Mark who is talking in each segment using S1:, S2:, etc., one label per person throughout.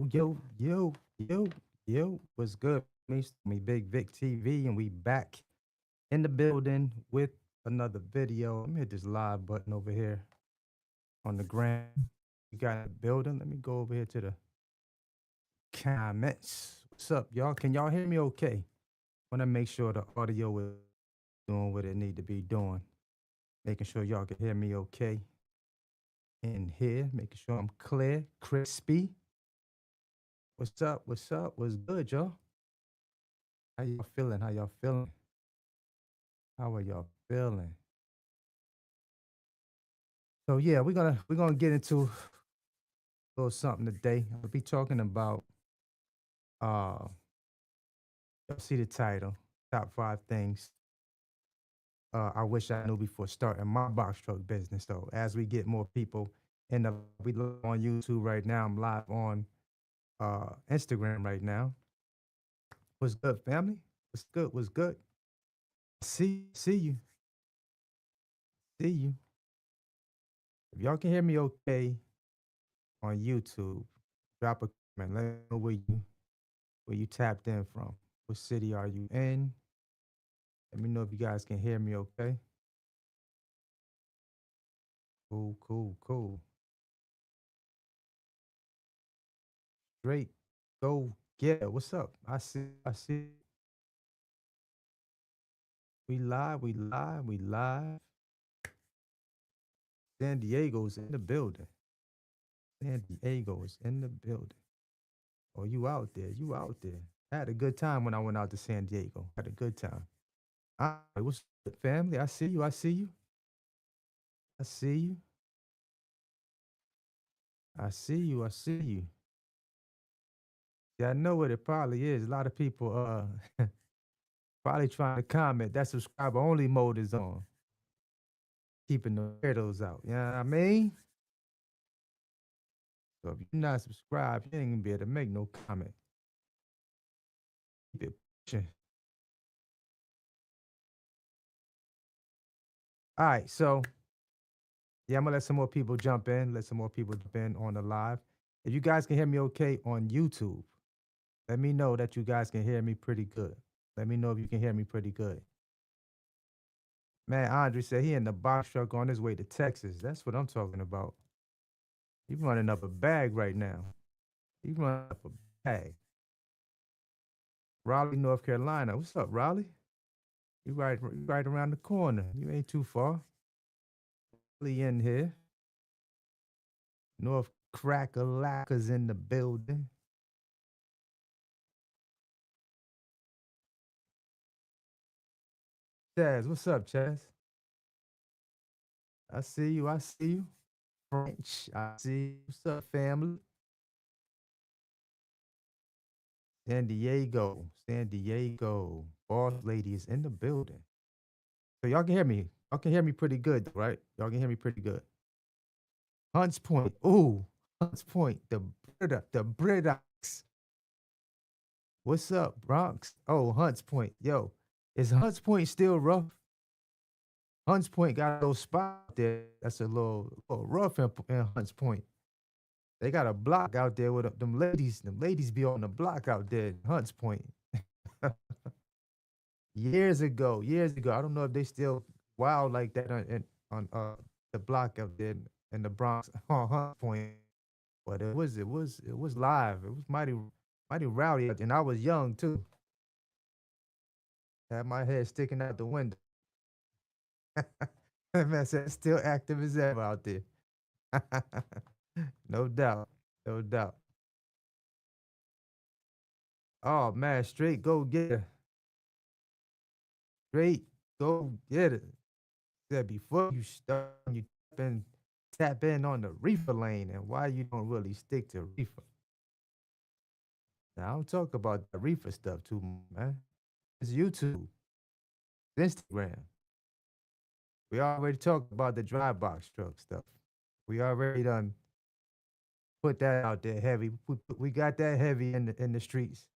S1: Yo. What's good? Me, Big Vic TV, and we back in the building with another video. Let me hit this live button over here on the gram. We got a building. Let me go over here to the comments. What's up, y'all? Can y'all hear me okay? Want to make sure the audio is doing what it need to be doing. Making sure y'all can hear me okay in here. Making sure I'm clear, crispy. What's up? What's up? What's good, y'all? How y'all feeling? How y'all feeling? How are y'all feeling? So yeah, we're gonna get into a little something today. I'll be talking about y'all see the title, top 5 things I wish I knew before starting my box truck business. So as we get more people we live on YouTube right now. I'm live on Instagram right now. What's good, family? What's good? What's good? See you. See you. If y'all can hear me okay on YouTube, drop a comment. Let me know where you tapped in from. What city are you in? Let me know if you guys can hear me okay. Cool. Great. Go get it. What's up? I see. We live. San Diego's in the building. San Diego is in the building. Oh, you out there. You out there. I had a good time when I went out to San Diego. Had a good time. All right, what's up, family? I see you. I see you. I see you. I see you. I see you. Yeah, I know what it probably is. A lot of people probably trying to comment that subscriber only mode is on. Keeping the weirdos out. You know what I mean? So if you're not subscribed, you ain't gonna be able to make no comment. Keep it pushing. All right, so yeah, I'm gonna let some more people jump in, let some more people jump in on the live. If you guys can hear me okay on YouTube, let me know that you guys can hear me pretty good. Let me know if you can hear me pretty good. Man, Andre said he in the box truck on his way to Texas. That's what I'm talking about. He running up a bag right now. He running up a bag. Raleigh, North Carolina. What's up, Raleigh? You right around the corner. You ain't too far. Raleigh in here. North Crackalacka's in the building. Chaz, what's up, Chaz? I see you. I see you. French, I see you. What's up, family? San Diego. San Diego. Boss lady is in the building. So y'all can hear me. Y'all can hear me pretty good, right? Y'all can hear me pretty good. Hunts Point. Ooh, Hunts Point. The Britox. What's up, Bronx? Oh, Hunts Point. Yo, is Hunts Point still rough? Hunts Point got a little spot there. That's a little rough in Hunts Point. They got a block out there with them ladies. Them ladies be on the block out there in Hunts Point. Years ago. I don't know if they still wild like that on the block out there in the Bronx on Hunts Point. But it was live. It was mighty rowdy, and I was young too. Had my head sticking out the window. Man said still active as ever out there. No doubt. No doubt. Oh man, straight go get it. Straight go get it. Said before you start, you tap in on the reefer lane and why you don't really stick to reefer. Now I don't talk about the reefer stuff too much, man. It's YouTube, it's Instagram. We already talked about the dry box truck stuff. We already done put that out there heavy. We got that heavy in the streets.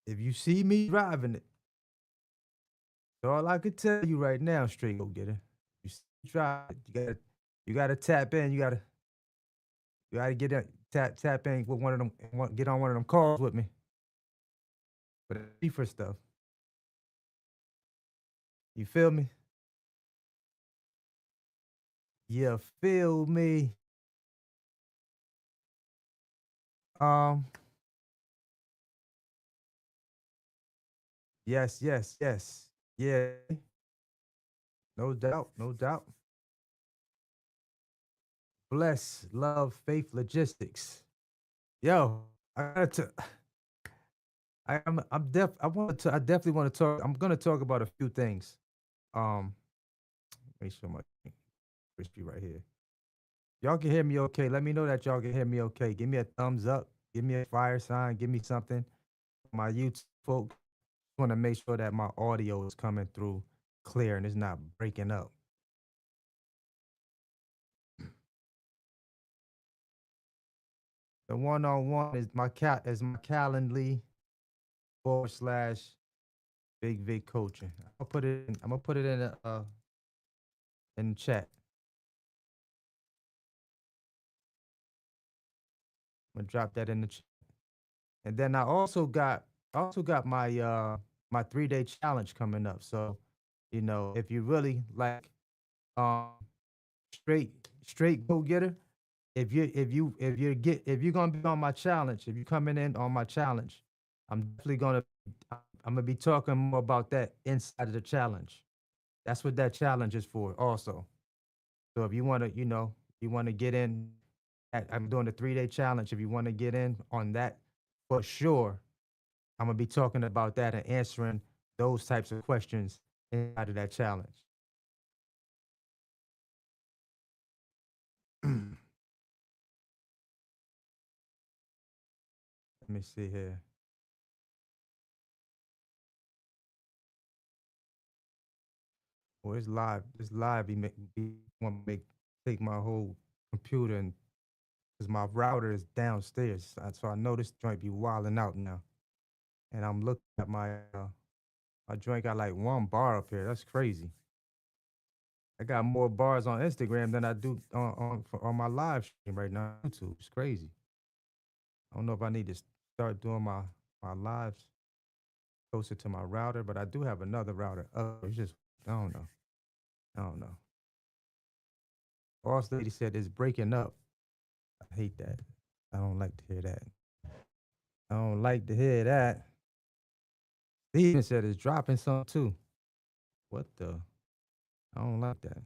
S1: If you see me driving it, so all I could tell you right now, straight go get it. You see me drive it, You gotta tap in. You gotta get in, tap in with one of them. Get on one of them calls with me for the deeper stuff. You feel me? You feel me? Um. Yes. Yes. Yes. Yeah. No doubt. No doubt. Bless, love, faith, logistics. Yo, I got to. I'm def. I want to. I definitely want to talk. I'm gonna talk about a few things. Um. Make sure my crispy right here. Y'all can hear me okay. Let me know that y'all can hear me okay. Give me a thumbs up. Give me a fire sign. Give me something. My YouTube folks want to make sure that my audio is coming through clear and it's not breaking up. The one-on-one is my Calendly / Big Vic coaching. I'm gonna put it in the chat. I'm gonna drop that in the chat. And then I also got my 3-day challenge coming up. So, if you really like um straight go getter, if you're gonna be on my challenge, if you're coming in on my challenge, I'm gonna be talking more about that inside of the challenge. That's what that challenge is for, also. So if you wanna get in, I'm doing the 3-day challenge. If you want to get in on that, for sure, I'm gonna be talking about that and answering those types of questions inside of that challenge. Let me see here. Well, it's live. It's live. He want to make take my whole computer and because my router is downstairs, so I know this joint be wilding out now. And I'm looking at my joint got like 1 bar up here. That's crazy. I got more bars on Instagram than I do on my live stream right now on YouTube. It's crazy. I don't know if I need to start doing my lives closer to my router, but I do have another router. It's just I don't know. I don't know. Boss lady said it's breaking up. I hate that. I don't like to hear that. I don't like to hear that. Steven said it's dropping some too. What the? I don't like that.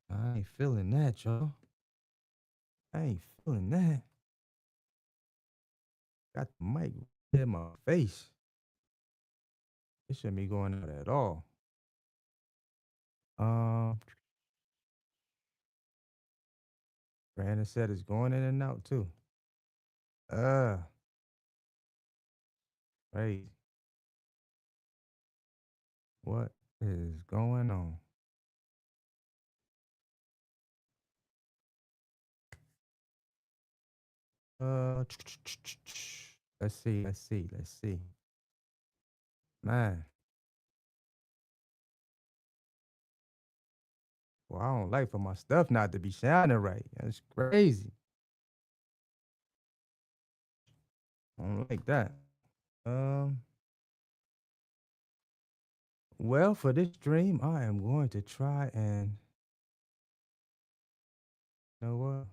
S1: I ain't feeling that, y'all. I ain't feeling that. Got the mic in my face. It shouldn't be going out at all. Um, Brandon said it's going in and out too. Uh, right. What is going on? Uh, let's see. Let's see. Let's see. Man, well, I don't like for my stuff not to be sounding right. That's crazy. I don't like that. Um, well, for this stream, I am going to try and you know what?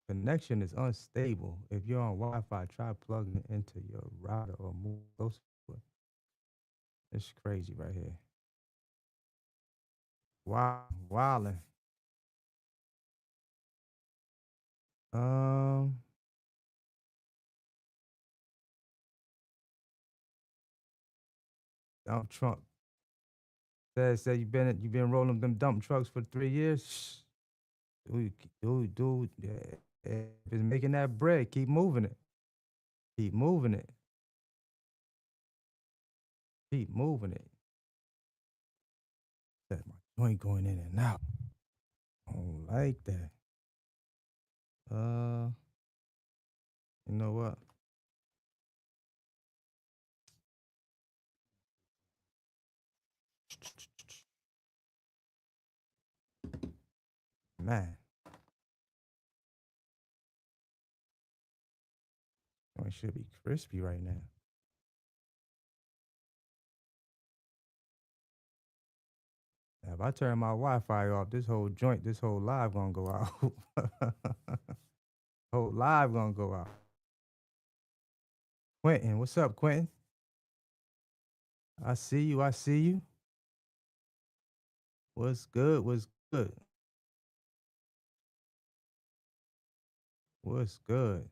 S1: Connection is unstable. If you're on Wi-Fi, try plugging it into your router or move closer to it. It's crazy right here. Wow, wildin'. Um, dump truck. Said you've been rolling them dump trucks for 3 years. Dude, dude. Yeah, if it's making that bread, keep moving it. Keep moving it. Keep moving it. That my joint going in and out. I don't like that. Uh, you know what? Man, it should be crispy right now. Now, if I turn my Wi-Fi off, this whole joint, this whole live gonna go out. Whole live gonna go out. Quentin, what's up, Quentin? I see you. I see you. What's good? What's good? What's good?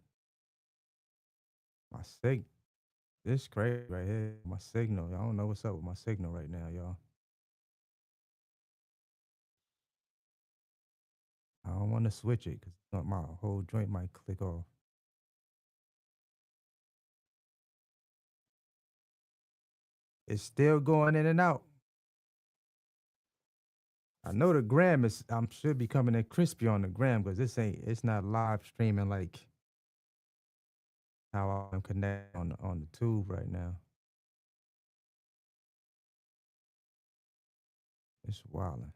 S1: My sig, this crazy right here. My signal. I don't know what's up with my signal right now, y'all. I don't want to switch it because my whole joint might click off. It's still going in and out. I know the gram is. I'm should be coming in crispy on the gram because this ain't. It's not live streaming like how I'm connected on the tube right now. It's wilding.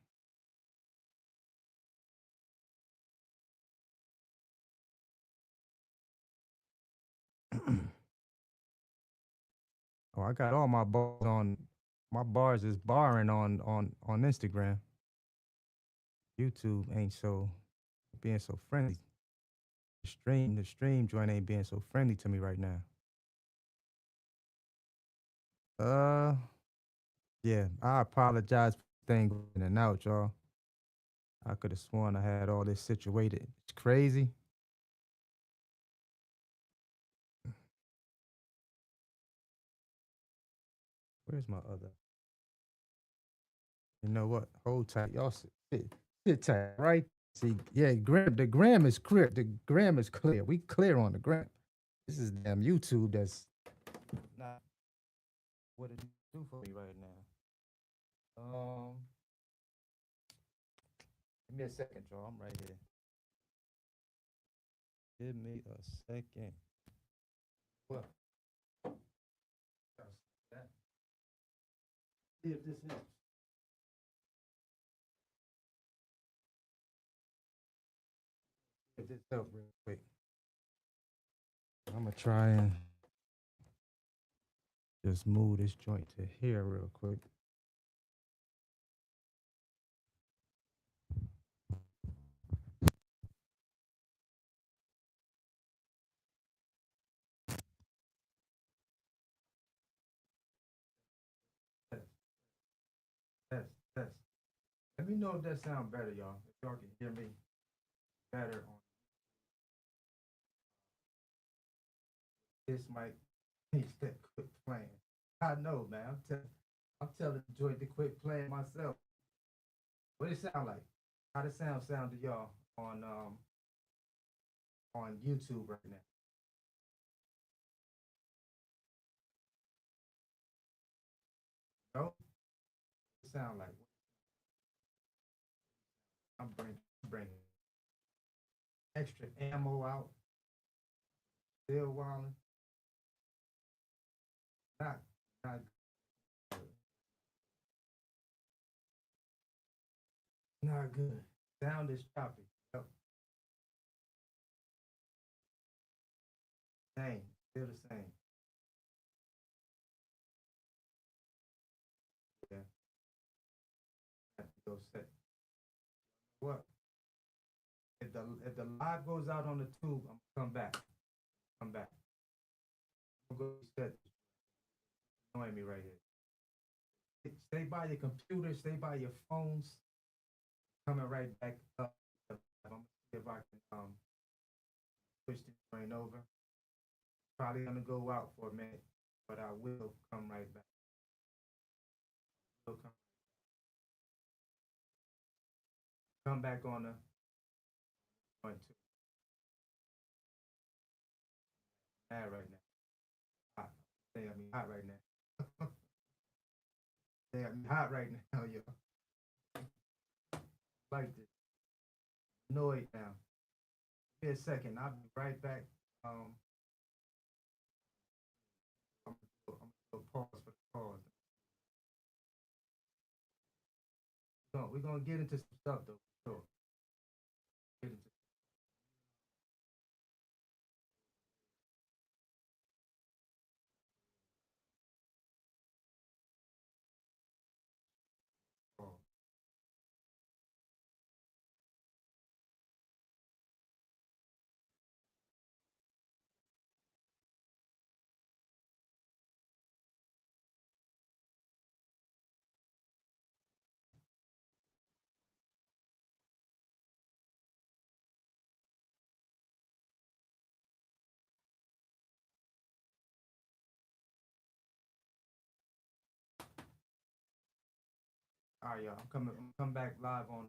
S1: Oh, I got all my bars on. My bars is barring on Instagram. YouTube ain't so being so friendly. The stream joint ain't being so friendly to me right now. Uh, yeah, I apologize for things in and out, y'all. I could have sworn I had all this situated. It's crazy. Where's my other? You know what? Hold tight, y'all. Sit tight, right? See, yeah, the gram is clear. The gram is clear. We clear on the gram. This is damn YouTube that's not what it do for me right now. Give me a second, y'all. I'm right here. Give me a second. What? That. See if this helps. If this helps real quick. I'm gonna try and just move this joint to here real quick. Test, test, test. Let me know if that sounds better, y'all. If y'all can hear me better on this mic. Needs that quit playing. I know, man. I'm telling the joint to quit playing myself. What it sound like? How the sound to y'all on YouTube right now? No, it sound like I'm bringing extra ammo out. Still wilding. Not not good. Not good. Sound is choppy. Yep. Same. Still the same. Yeah. Have to go set. What? If the live goes out on the tube, I'm gonna come back. Come back. I'm gonna go set. Annoying me right here. Stay by your computer. Stay by your phones. Coming right back up. I'm gonna see if I can switch the train over. Probably gonna go out for a minute, but I will come right back. Will come back on the one two. Mad right now. Hot. Say I mean hot right now. Say I mean hot right now, yo. Like this. Annoyed now. Give me a second. I'll be right back. I'm gonna pause for the pause. We're gonna get into some stuff though. Sure. All right, y'all. I'm come back live on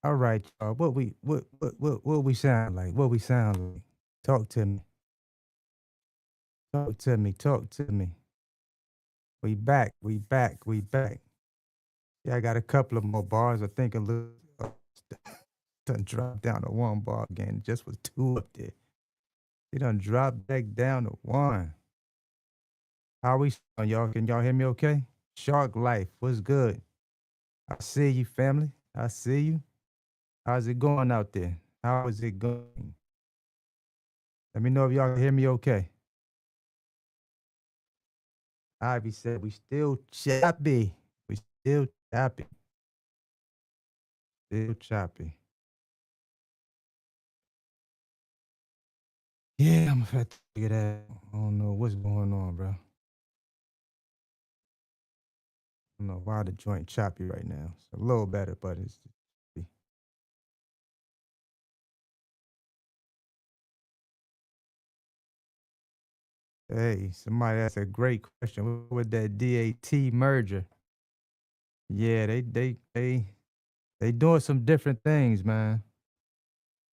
S1: All right, y'all. What we sound like? What we sound like? Talk to me. Talk to me. Talk to me. We back. We back. We back. Yeah, I got a couple of more bars. I think a little done dropped down to one bar again. It just was two up there. It done dropped back down to one. How we sound, y'all? Can y'all hear me okay? Shark Life, what's good? I see you, family. I see you. How's it going out there? How is it going? Let me know if y'all can hear me okay. Ivy said we still choppy. We still choppy. Still choppy. Yeah, I'm gonna have to figure that. I don't know what's going on, bro. I don't know why the joint choppy right now. It's a little better, but it's hey, somebody asked a great question. What with that DAT merger? Yeah, they doing some different things, man.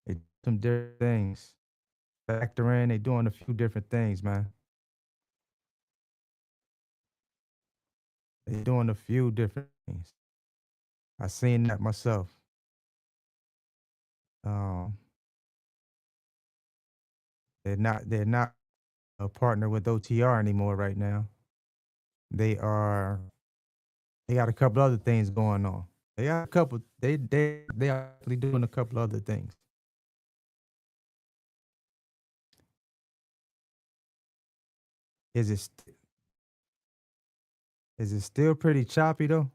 S1: They some different things. Factor in, they doing a few different things, man. They doing a few different things. I seen that myself. Um, they're not a partner with OTR anymore right now. They are they got a couple other things going on. They got a couple. They are actually doing a couple other things. Is it st- is it still pretty choppy though?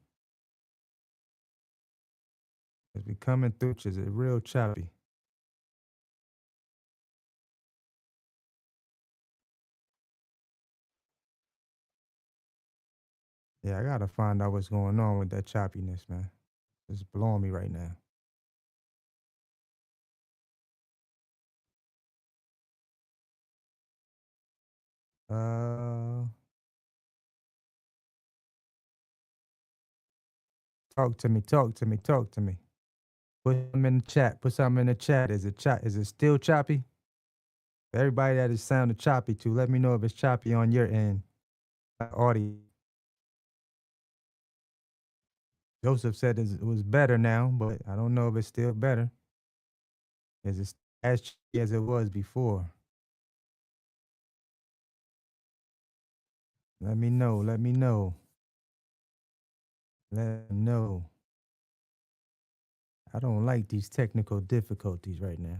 S1: Is it coming through? Is it real choppy? Yeah, I gotta find out what's going on with that choppiness, man. It's blowing me right now. Uh, talk to me, talk to me, talk to me. Put something in the chat. Put something in the chat. Is it still choppy? Everybody that is sounding choppy to, let me know if it's choppy on your end. Audio. Joseph said it was better now, but I don't know if it's still better. Is it as choppy as it was before? Let me know. Let me know. Let me know. I don't like these technical difficulties right now.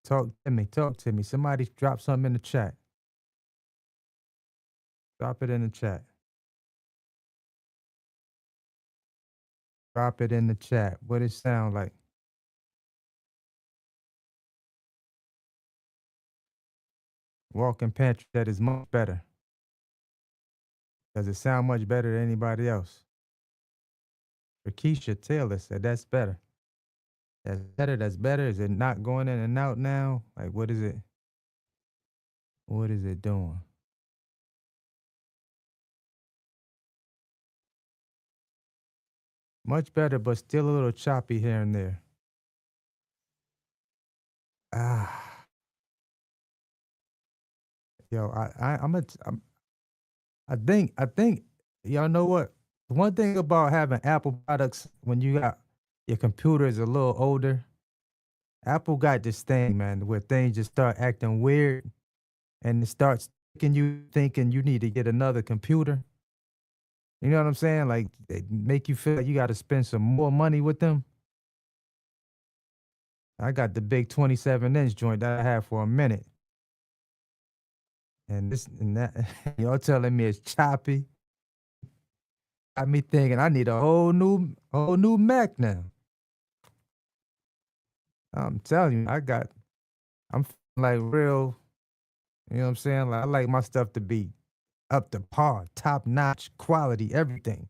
S1: Talk to me. Talk to me. Somebody drop something in the chat. Drop it in the chat. Drop it in the chat. What it sound like? Walking pantry that is much better. Does it sound much better than anybody else? Rakisha Taylor said that's better. That's better. That's better. Is it not going in and out now? Like what is it? What is it doing? Much better, but still a little choppy here and there. Ah, yo, I think y'all know what? One thing about having Apple products when you got your computer is a little older, Apple got this thing, man, where things just start acting weird and it starts making you thinking you need to get another computer. You know what I'm saying? Like they make you feel like you got to spend some more money with them. I got the big 27-inch joint that I had for a minute, and this and that. Y'all telling me it's choppy. Got me thinking I need a whole new Mac now. I'm telling you, I'm like real. You know what I'm saying? Like I like my stuff to be up to par, top notch quality, everything.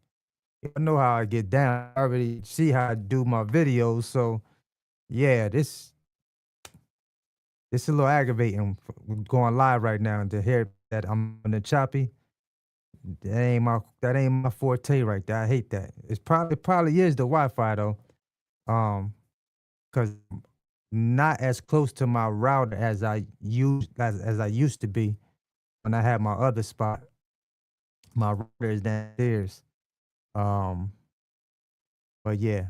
S1: I know how I get down. I already see how I do my videos. So yeah, this is a little aggravating going live right now and to hear that I'm in the choppy. that ain't my forte right there. I hate that. It probably is the Wi-Fi though. Cause not as close to my router as I used to be when I had my other spot. My router is downstairs. Um, but yeah,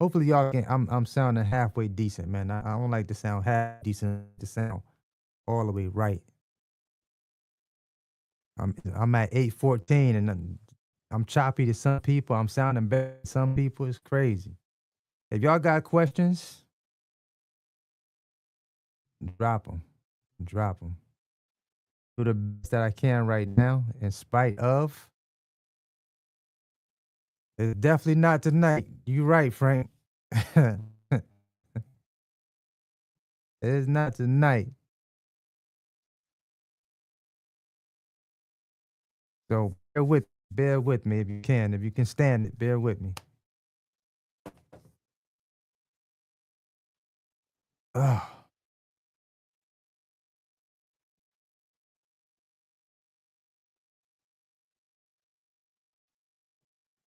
S1: hopefully y'all can. I'm sounding halfway decent, man. I don't like to sound half decent. To sound all the way right. I'm at 814 and I'm choppy to some people. I'm sounding better to some people. It's crazy. If y'all got questions, drop them. Drop them. Do the best that I can right now, in spite of. It's definitely not tonight. You right, Frank. It's not tonight. So bear with me if you can. If you can stand it, bear with me. Ugh.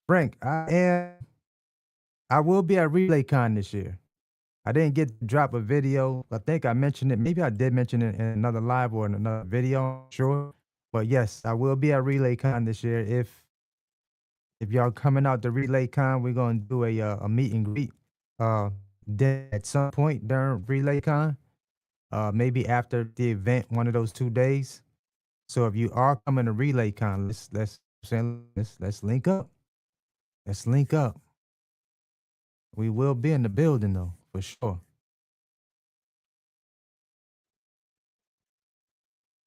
S1: Frank, I will be at RelayCon this year. I didn't get to drop a video. I think I mentioned it. Maybe I did mention it in another live or in another video. Sure. But yes, I will be at RelayCon this year. If y'all coming out to RelayCon, we're gonna do a meet and greet then at some point during RelayCon. Maybe after the event, one of those 2 days. So if you are coming to RelayCon, let's link up. Let's link up. We will be in the building though, for sure.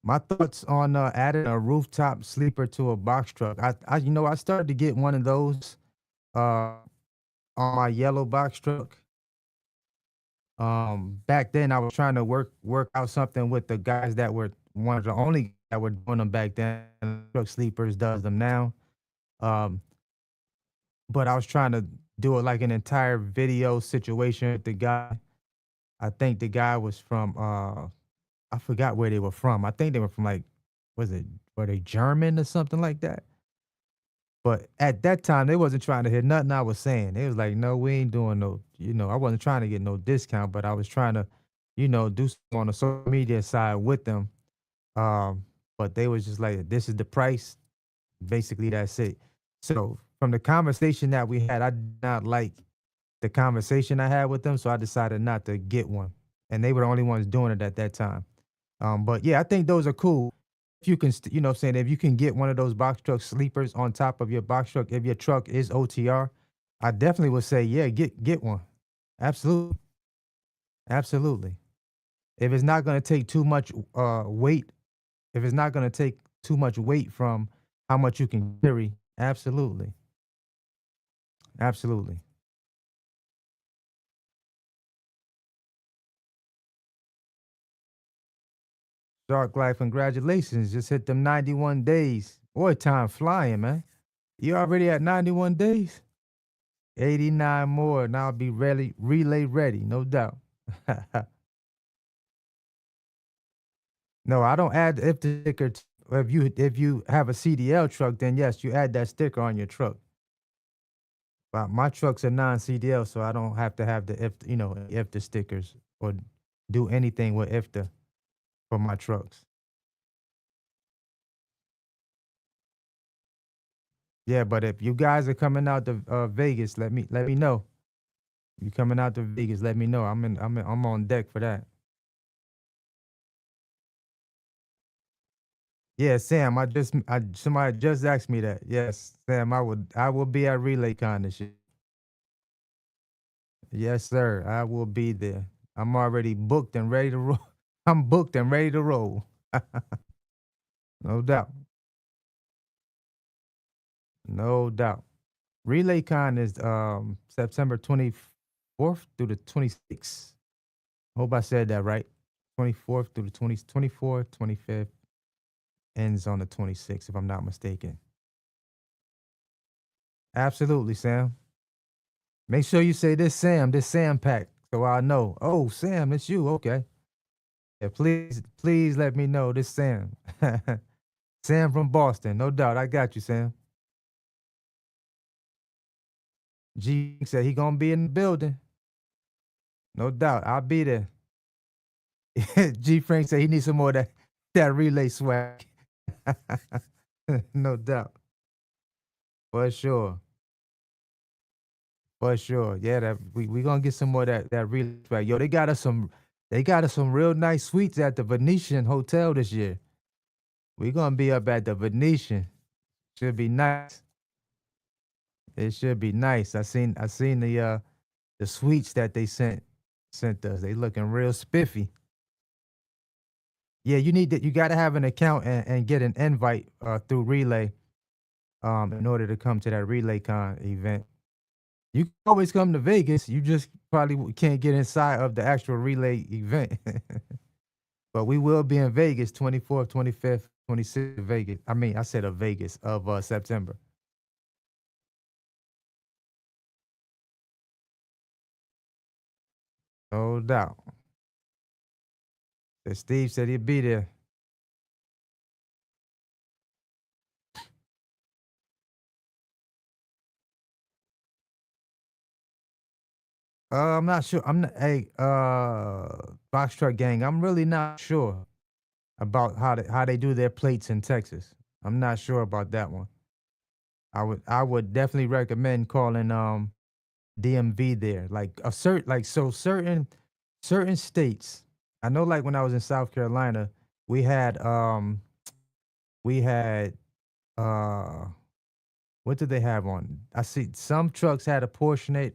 S1: My thoughts on adding a rooftop sleeper to a box truck. I started to get one of those uh, on my yellow box truck. Back then I was trying to work out something with the guys that were one of the only that were doing them back then. Truck sleepers does them now. Um, but I was trying to do it like an entire video situation with the guy. I think the guy was from I forgot where they were from. I think they were from like, were they German or something like that? But at that time, they wasn't trying to hear nothing I was saying. They was like, no, we ain't doing no, I wasn't trying to get no discount, but I was trying to, do something on the social media side with them. Um, but they was just like, this is the price. Basically, that's it. So from the conversation that we had, I did not like the conversation I had with them. So I decided not to get one. And they were the only ones doing it at that time. But yeah, I think those are cool. If you can, what I'm saying, if you can get one of those box truck sleepers on top of your box truck, if your truck is OTR, I definitely would say, yeah, get one. Absolutely, absolutely. If it's not going to take too much weight, if it's not going to take too much weight from how much you can carry, absolutely, absolutely. Dark Life, congratulations, just hit them 91 days. Boy, time flying, man. You already at 91 days? 89 more, and I'll be ready, relay ready, no doubt. No, I don't add if the sticker. If you have a CDL truck, then yes, you add that sticker on your truck. But my truck's a non-CDL, so I don't have to have if the stickers or do anything with if the for my trucks. Yeah, but if you guys are coming out to Vegas, let me know. You coming out to Vegas, let me know. I'm on deck for that. Yeah, Sam, somebody just asked me that. Yes, Sam, I will be at RelayCon this year. Yes, sir. I will be there. I'm already booked and ready to roll. I'm booked and ready to roll. No doubt. No doubt. RelayCon is September 24th through the 26th. Hope I said that right. 24th through the 24th, 25th, ends on the 26th, if I'm not mistaken. Absolutely, Sam. Make sure you say this Sam pack, so I know. Oh, Sam, it's you. Okay. Yeah, please let me know this Sam. Sam from Boston, no doubt. I got you, Sam. G said he gonna be in the building. No doubt. I'll be there. G Frank said he needs some more of that relay swag. No doubt. For sure. For sure. Yeah, that we gonna get some more of that relay swag. Yo, they got us some real nice suites at the Venetian Hotel this year. We gonna be up at the Venetian. Should be nice. It should be nice. I seen the suites that they sent us. They looking real spiffy. Yeah, you gotta have an account and get an invite through Relay in order to come to that RelayCon event. You can always come to Vegas. You just probably can't get inside of the actual Relay event. But we will be in Vegas 24th, 25th, 26th Vegas. I mean, I said of Vegas of September. No doubt. Steve said he'd be there. I'm not sure. I'm not. Hey, Box Truck Gang. I'm really not sure about how they do their plates in Texas. I'm not sure about that one. I would definitely recommend calling DMV there. Like a certain states. I know like when I was in South Carolina, we had we had uh what did they have on? I see some trucks had a portionated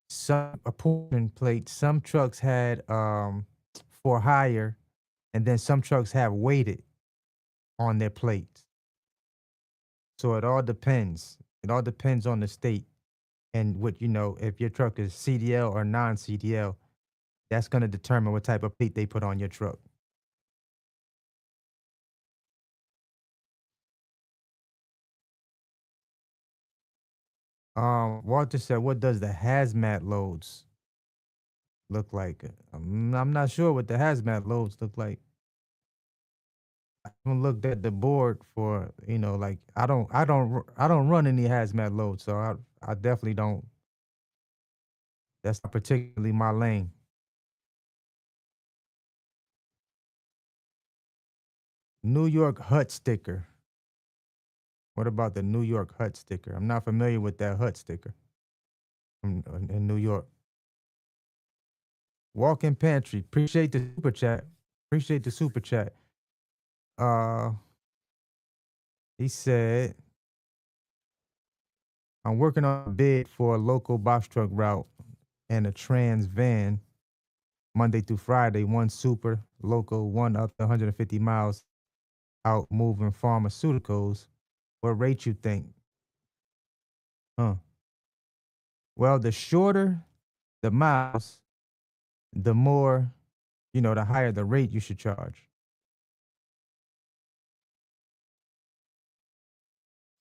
S1: some a portion plate. Some trucks had for hire, and then some trucks have weighted on their plates. So it all depends. It all depends on the state and what if your truck is CDL or non-CDL. That's going to determine what type of plate they put on your truck. Walter said, "What does the hazmat loads look like?" I'm not sure what the hazmat loads look like. I haven't looked at the board for like I don't run any hazmat loads, so I definitely don't. That's not particularly my lane. New York hut sticker. What about the New York hut sticker? I'm not familiar with that hut sticker in New York. Walk-in pantry. Appreciate the super chat. Appreciate the super chat. Uh, he said, "I'm working on a bid for a local box truck route and a trans van Monday through Friday. One super local, one up to 150 miles out moving pharmaceuticals. What rate you think?" Huh. Well, the shorter the miles, the more, the higher the rate you should charge.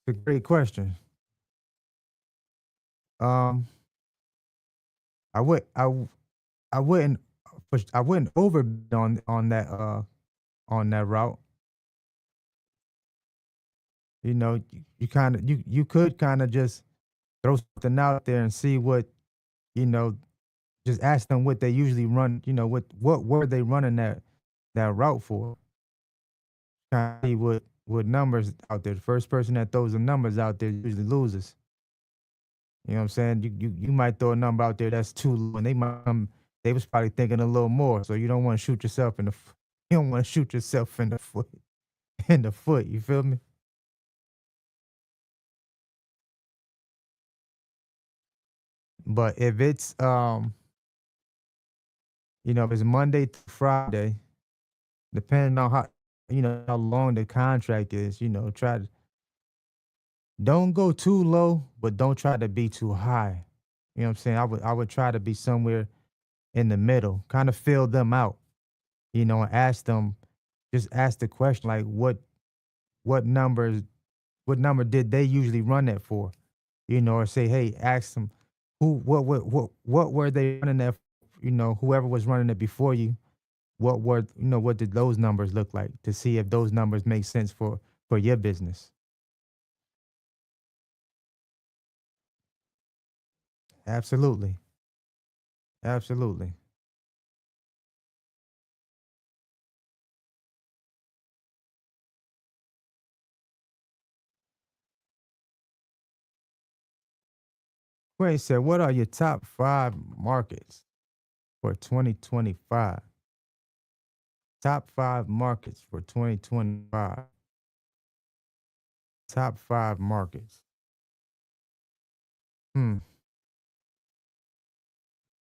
S1: It's a great question. Um, I would I w- I wouldn't I wouldn't overbid on that route. You kind of you could kind of just throw something out there and see what you know. Just ask them what they usually run. What were they running that route for? Kind of see what numbers out there. The first person that throws the numbers out there usually loses. You know what I'm saying? You might throw a number out there that's too low, and they was probably thinking a little more. So you don't want to shoot yourself in the you don't want to shoot yourself in the foot in the foot. You feel me? But if it's if it's Monday to Friday, depending on how long the contract is, try to don't go too low, but don't try to be too high. You know what I'm saying? I would try to be somewhere in the middle, kind of fill them out, and ask them, just ask the question like what numbers what number did they usually run that for? Or say, hey, ask them what were they running that, whoever was running it before you, what did those numbers look like to see if those numbers make sense for your business? Absolutely. Absolutely. Wait, said, what are your top 5 markets for 2025? Top 5 markets for 2025. Top 5 markets. Hmm.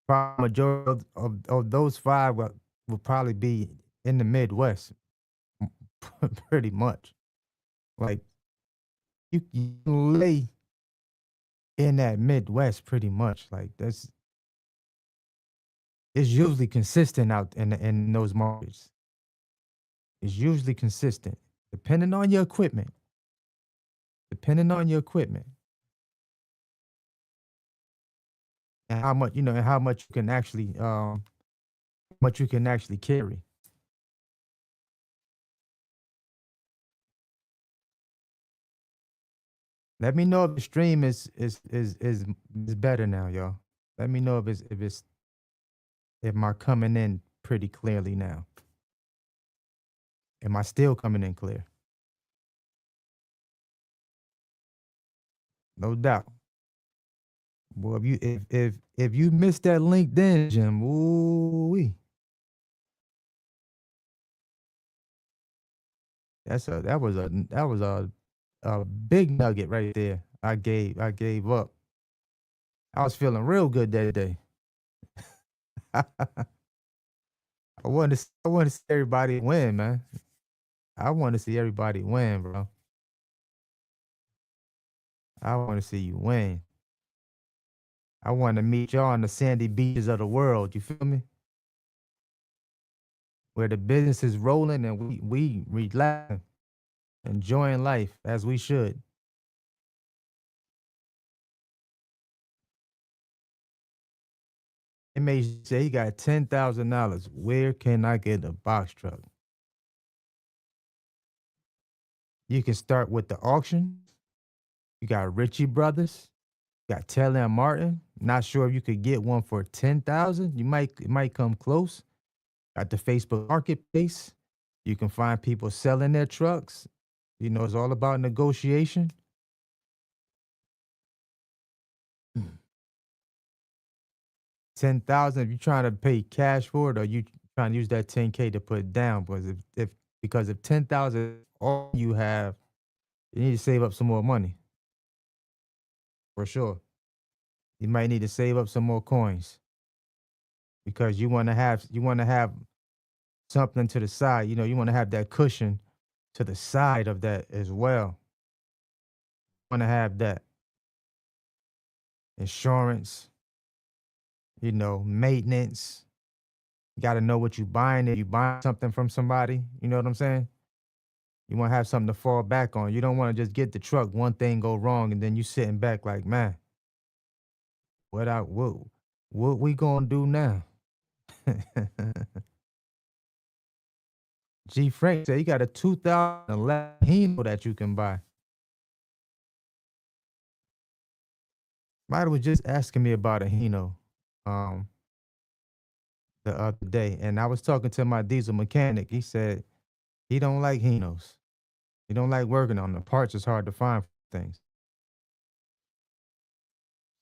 S1: Probably majority of those 5 will probably be in the Midwest, pretty much. Like, you can lay in that Midwest pretty much. Like, that's it's usually consistent out in those markets. It's usually consistent, depending on your equipment. Depending on your equipment and how much and how much you can actually carry. Let me know if the stream is better now, y'all. Let me know if am I coming in pretty clearly now? Am I still coming in clear? No doubt. Boy, if you missed that LinkedIn gym, ooh, that was a big nugget right there. I gave up. I was feeling real good that day. I wanted to see everybody win, man. I want to see everybody win, bro. I want to see you win. I want to meet y'all on the sandy beaches of the world. You feel me? Where the business is rolling and we relaxing, enjoying life as we should. It may say he got $10,000. Where can I get a box truck? You can start with the auction. You got Ritchie Brothers. You got Taylor and Martin. Not sure if you could get one for 10,000. It might come close. Got the Facebook Marketplace. You can find people selling their trucks. It's all about negotiation. 10,000 if you're trying to pay cash for it or you trying to use that 10K to put down. Because if 10,000 is all you have, you need to save up some more money for sure. You might need to save up some more coins because you want to have something to the side. You want to have that cushion to the side of that as well. Want to have that insurance, maintenance. You got to know what you're buying. If you buying something from somebody, you know what I'm saying? You want to have something to fall back on. You don't want to just get the truck, one thing go wrong, and then you sitting back like, man, what we gonna do now? G Frank said he got a 2011 Hino that you can buy. Somebody was just asking me about a Hino um, the other day, and I was talking to my diesel mechanic. He said he don't like Hinos. He don't like working on them. Parts is hard to find for things.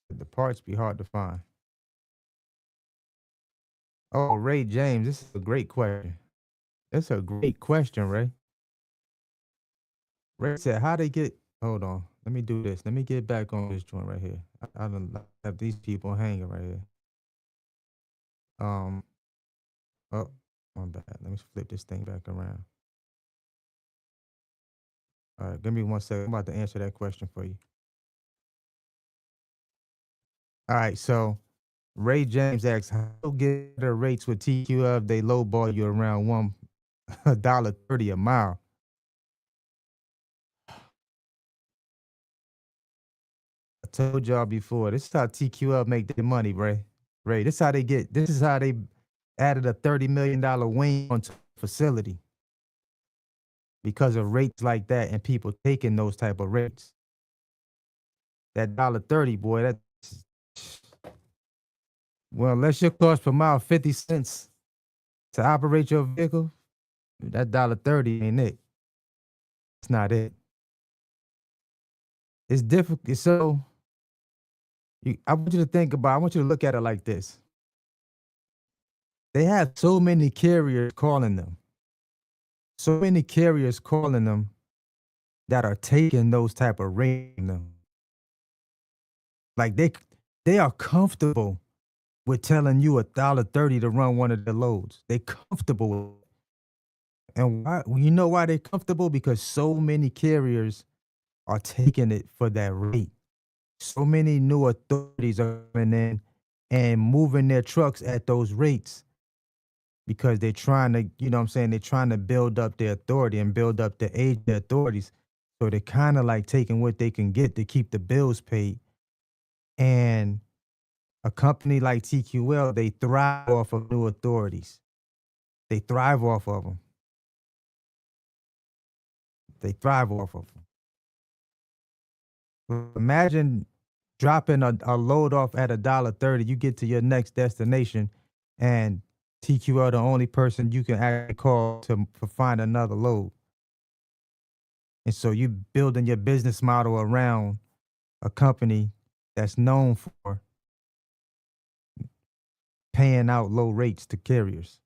S1: The parts be hard to find. Oh, Ray James, this is a great question. That's a great question, Ray. Ray said, "How they get?" Hold on, let me do this. Let me get back on this joint right here. I don't have these people hanging right here. Um, oh, my bad. Let me flip this thing back around. All right, give me 1 second. I'm about to answer that question for you. All right, so Ray James asks, "How do you get the rates with TQF? They lowball you around $1.30 a mile." I told y'all before. This is how TQL make their money, Ray. Ray, this is how they get. This is how they added a $30 million wing onto the facility because of rates like that and people taking those type of rates. That $1.30, boy, that's well, unless your cost per mile 50 cents to operate your vehicle, that $1.30 ain't it. It's not it. It's difficult. So I want you to think about, I want you to look at it like this. They have so many carriers calling them, so many carriers calling them that are taking those type of rates from them. Like they are comfortable with telling you $1.30 to run one of their loads. They comfortable with it. And why, you know why they're comfortable? Because so many carriers are taking it for that rate. So many new authorities are coming in and moving their trucks at those rates because they're trying to, you know what I'm saying, they're trying to build up their authority and build up the age of the authorities. So they're kind of like taking what they can get to keep the bills paid. And a company like TQL, they thrive off of new authorities. They thrive off of them. They thrive off of them. Imagine dropping a load off at $1.30. You get to your next destination, and TQL the only person you can actually call to find another load. And so you building your business model around a company that's known for paying out low rates to carriers.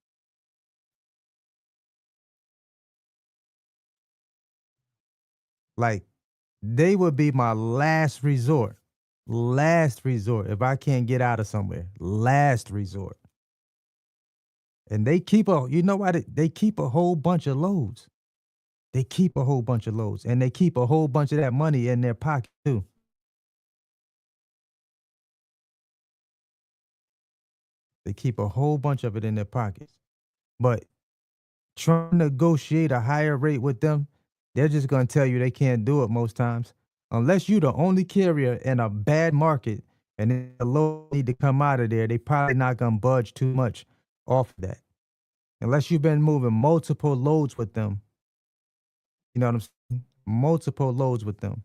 S1: Like they would be my last resort. Last resort. If I can't get out of somewhere. Last resort. And they keep you know what? They keep a whole bunch of loads. They keep a whole bunch of loads. And they keep a whole bunch of that money in their pocket too. They keep a whole bunch of it in their pockets. But trying to negotiate a higher rate with them, they're just going to tell you they can't do it most times. Unless you're the only carrier in a bad market and the load need to come out of there, they probably not going to budge too much off of that. Unless you've been moving multiple loads with them. You know what I'm saying? Multiple loads with them.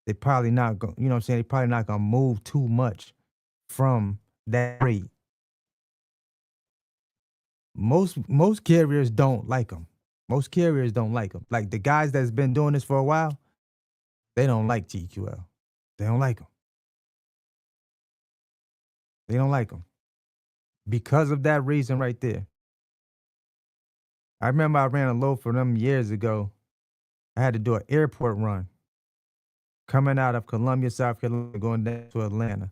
S1: They probably not going, you know what I'm saying? They probably not going to move too much from that rate. Most carriers don't like them. Most carriers don't like them. Like the guys that's been doing this for a while, they don't like TQL. They don't like them. They don't like them because of that reason right there. I remember I ran a load for them years ago. I had to do an airport run coming out of Columbia, South Carolina, going down to Atlanta.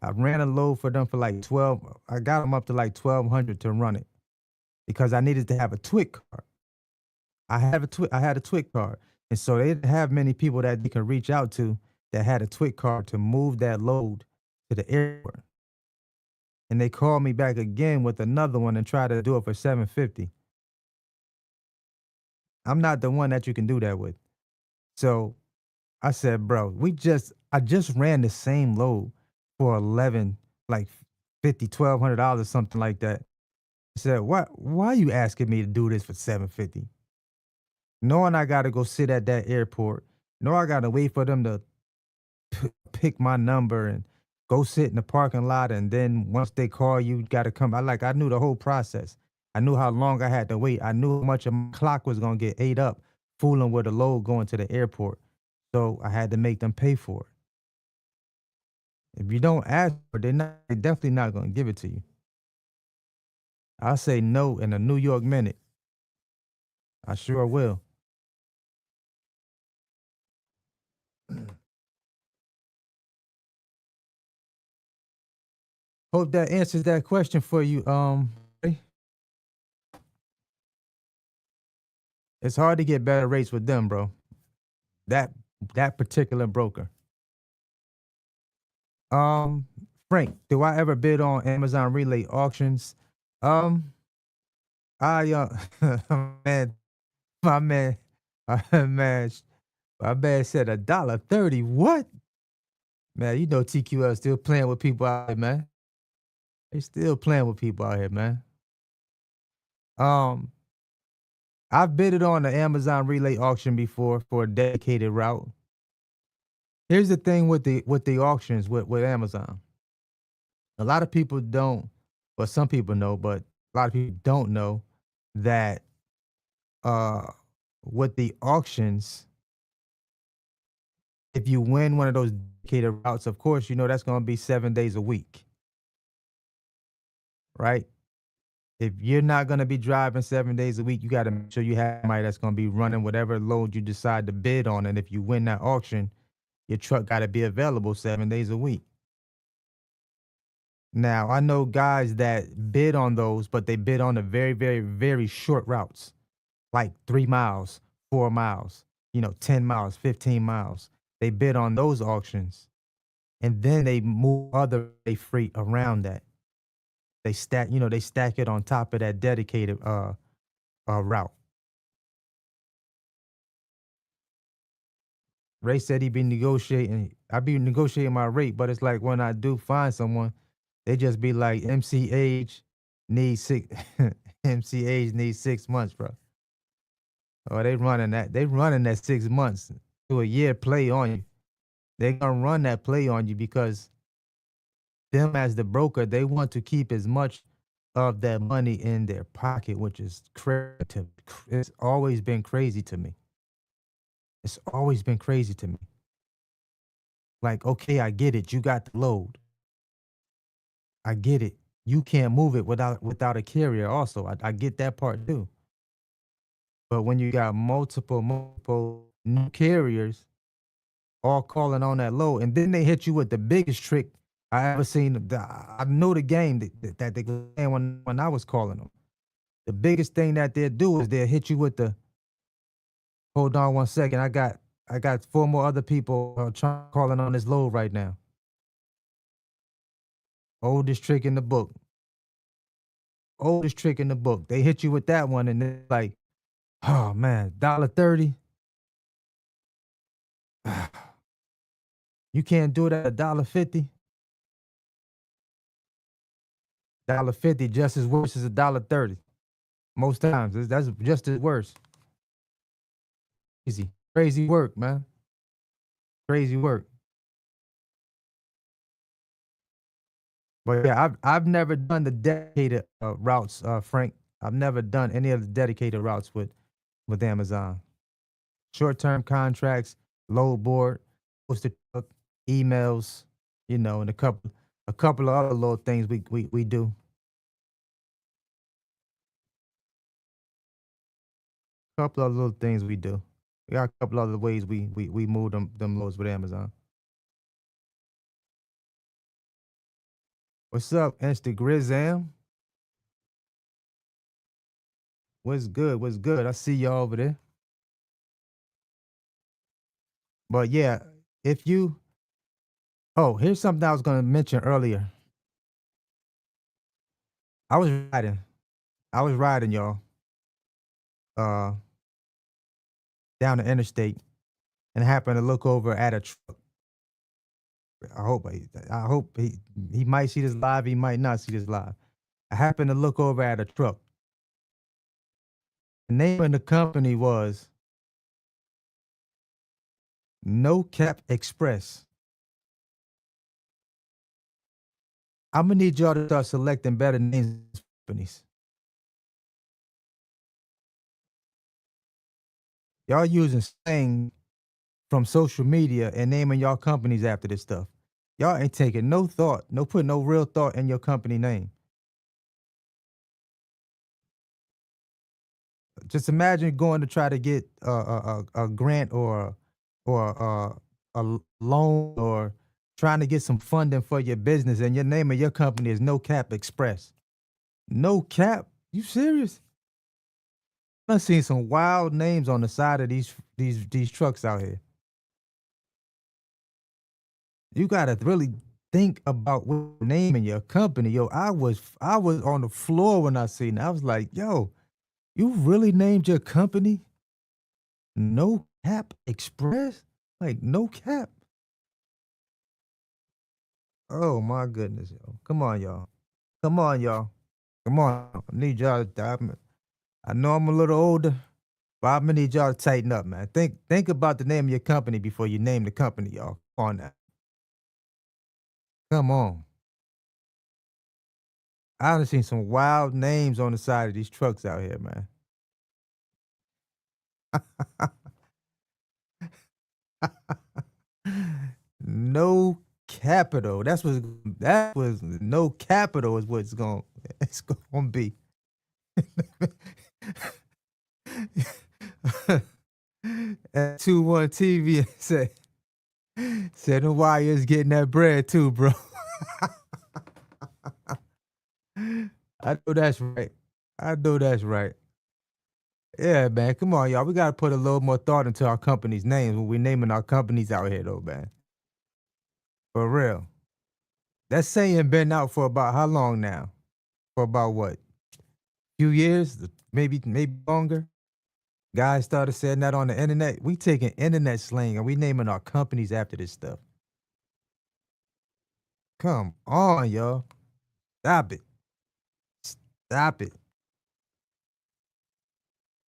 S1: I ran a load for them for like 12. I got them up to like 1,200 to run it because I needed to have a TWIC card. I had a TWIC card. And so they didn't have many people that they could reach out to that had a TWIC card to move that load to the airport. And they called me back again with another one and tried to do it for 750. I'm not the one that you can do that with. So I said, bro, I just ran the same load for 11, like 50, $1,200, something like that. I said, why are you asking me to do this for 750? Knowing I got to go sit at that airport, knowing I got to wait for them to pick my number and go sit in the parking lot. And then once they call you, got to come. I knew the whole process. I knew how long I had to wait. I knew how much of my clock was going to get ate up fooling with a load going to the airport. So I had to make them pay for it. If you don't ask for it, they're definitely not going to give it to you. I'll say no in a New York minute. I sure will. Hope that answers that question for you. Ray. It's hard to get better rates with them, bro. That that particular broker. Um, Frank, do I ever bid on Amazon Relay auctions? Um, I man, my man, man, my man said $1.30. What? Man, you know TQL still playing with people out there, man. They still playing with people out here, man. Um, I've bidded on the Amazon relay auction before for a dedicated route. Here's the thing with the auctions with Amazon. A lot of people don't, well, some people know, but a lot of people don't know that uh with the auctions, if you win one of those dedicated routes, of course, you know that's going to be 7 days a week, right? If you're not going to be driving 7 days a week, you got to make sure you have somebody that's going to be running whatever load you decide to bid on. And if you win that auction, your truck got to be available 7 days a week. Now, I know guys that bid on those, but they bid on the very, very, very short routes, like 3 miles, 4 miles, 10 miles, 15 miles. They bid on those auctions and then they move other freight around that. They stack it on top of that dedicated route. Ray said he be negotiating. I be negotiating my rate, but it's like when I do find someone, they just be like, MCH needs six MCH needs 6 months, bro. Oh, they running that. They running that 6 months to a year play on you. They gonna run that play on you because them as the broker, they want to keep as much of that money in their pocket, which is crazy to me. It's always been crazy to me. It's always been crazy to me. Like, okay, I get it. You got the load. I get it. You can't move it without a carrier. Also, I get that part too. But when you got multiple new carriers all calling on that load, and then they hit you with the biggest trick I ever seen. I know the game that they were playing when I was calling them. The biggest thing that they'll do is they'll hit you with the. Hold on one second. I got four more other people calling on this load right now. Oldest trick in the book. Oldest trick in the book. They hit you with that one, and they're like, "Oh man, $1.30. You can't do it at $1.50. $1.50 just as worse as $1.30. Most times, that's just as worse. Easy, crazy work, man. Crazy work. But yeah, I've never done the dedicated routes, Frank. I've never done any of the dedicated routes with Amazon. Short term contracts, load board, posted truck, emails, and a couple of other little things we do. A couple of little things we do. We got a couple other ways we move them loads with Amazon. What's up, Instagram? What's good? What's good? I see y'all over there. But yeah, if you oh, here's something I was gonna mention earlier. I was riding. I was riding, y'all, uh, down the interstate and happened to look over at a truck. I hope he might see this live, he might not see this live. I happened to look over at a truck. The name of the company was No Cap Express. I'm gonna need y'all to start selecting better names for companies. Y'all using slang from social media and naming y'all companies after this stuff. Y'all ain't taking no thought, no putting no real thought in your company name. Just imagine going to try to get a grant or a loan or trying to get some funding for your business, and your name of your company is No Cap Express. No cap? You serious? I've seen some wild names on the side of these trucks out here. You gotta really think about what name in your company. Yo, I was on the floor when I seen it. I was like, yo, you really named your company No Cap Express? Like no cap? Oh my goodness, yo. Come on, y'all. Come on, y'all. Come on. I need y'all I know I'm a little older, but I'm gonna need y'all to tighten up, man. Think about the name of your company before you name the company, y'all. Come on now. Come on. I done seen some wild names on the side of these trucks out here, man. No capital. That was no capital is what it's gonna be. At 2-1 TV said the Warriors getting that bread too, bro. I know that's right. I know that's right. Yeah, man. Come on, y'all. We gotta put a little more thought into our company's names when we're naming our companies out here, though, man. For real. That saying been out for about how long now? For about what? Few years? Maybe longer? Guys started saying that on the internet. We taking internet slang and we naming our companies after this stuff. Come on, y'all. Stop it. Stop it.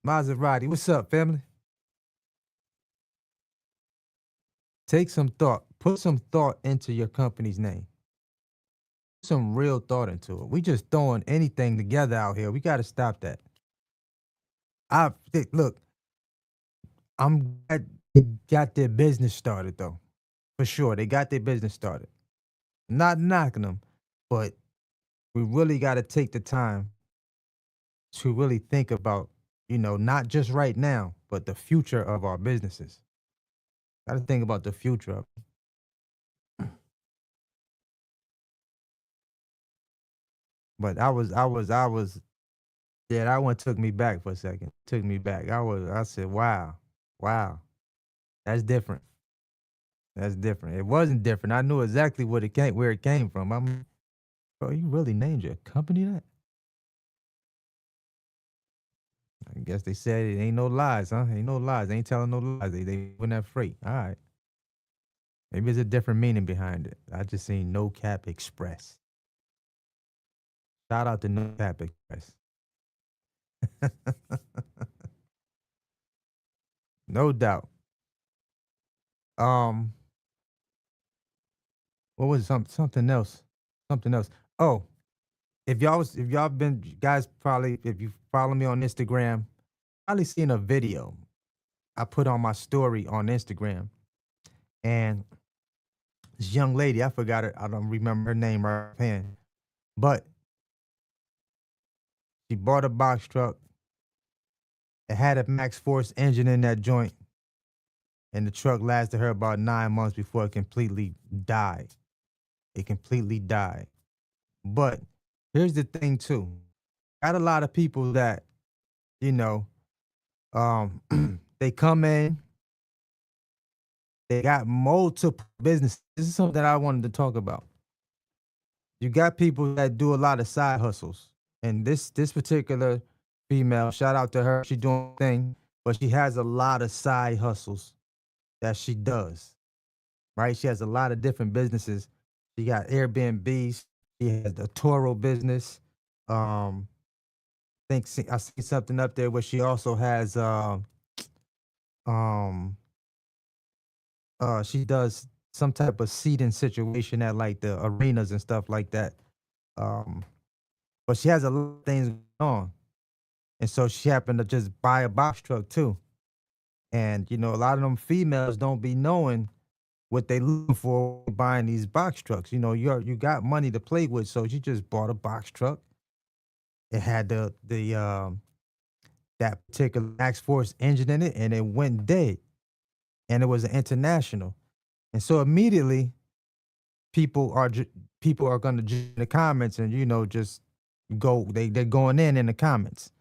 S1: Maserati, what's up, family? Take some thought. Put some thought into your company's name. Some real thought into it. We just throwing anything together out here. We got to stop that. Look, I'm glad they got their business started though. For sure, they got their business started. Not knocking them, but we really got to take the time to really think about, not just right now, but the future of our businesses. Got to think about the future of. But I was. Yeah, that one took me back for a second. Took me back. I said, wow, wow, that's different. That's different. It wasn't different. I knew exactly where it came from. I'm, bro, you really named your company that? I guess they said it ain't no lies, huh? Ain't no lies. They ain't telling no lies. They moving that freight. All right. Maybe there's a different meaning behind it. I just seen No Cap Express. Shout out to No Cap Express. No doubt. Um, what was something else? Something else. Oh, if y'all been guys probably if you follow me on Instagram, probably seen a video I put on my story on Instagram, and this young lady, I forgot her, I don't remember her name right offhand, but she bought a box truck. It had a Max Force engine in that joint, and the truck lasted her about 9 months before it completely died. It completely died. But here's the thing too. Got a lot of people that, you know, um, they come in, they got multiple businesses. This is something that I wanted to talk about. You got people that do a lot of side hustles. And this particular female, shout out to her, she doing her thing, but she has a lot of side hustles that she does. Right? She has a lot of different businesses. She got Airbnbs. She has the Toro business. Um, I see something up there where she also has um she does some type of seating situation at like the arenas and stuff like that. Um, but she has a lot of things going on. And so she happened to just buy a box truck too. And a lot of them females don't be knowing what they looking for buying these box trucks. You got money to play with, so she just bought a box truck. It had the that particular Max Force engine in it, and it went dead. And it was an international. And so immediately people are gonna in the comments and just they're going in the comments.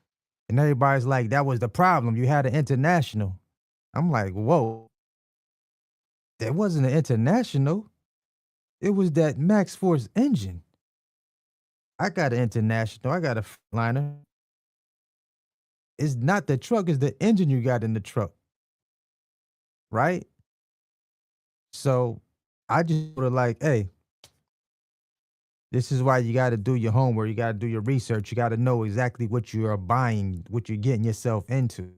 S1: And everybody's like, that was the problem. You had an international. I'm like, whoa, that wasn't an international. It was that Max Force engine. I got an international. I got a liner. It's not the truck, it's the engine you got in the truck. Right? So I just sort of like, hey, This is why you got to do your homework. You got to do your research. You got to know exactly what you are buying, what you're getting yourself into.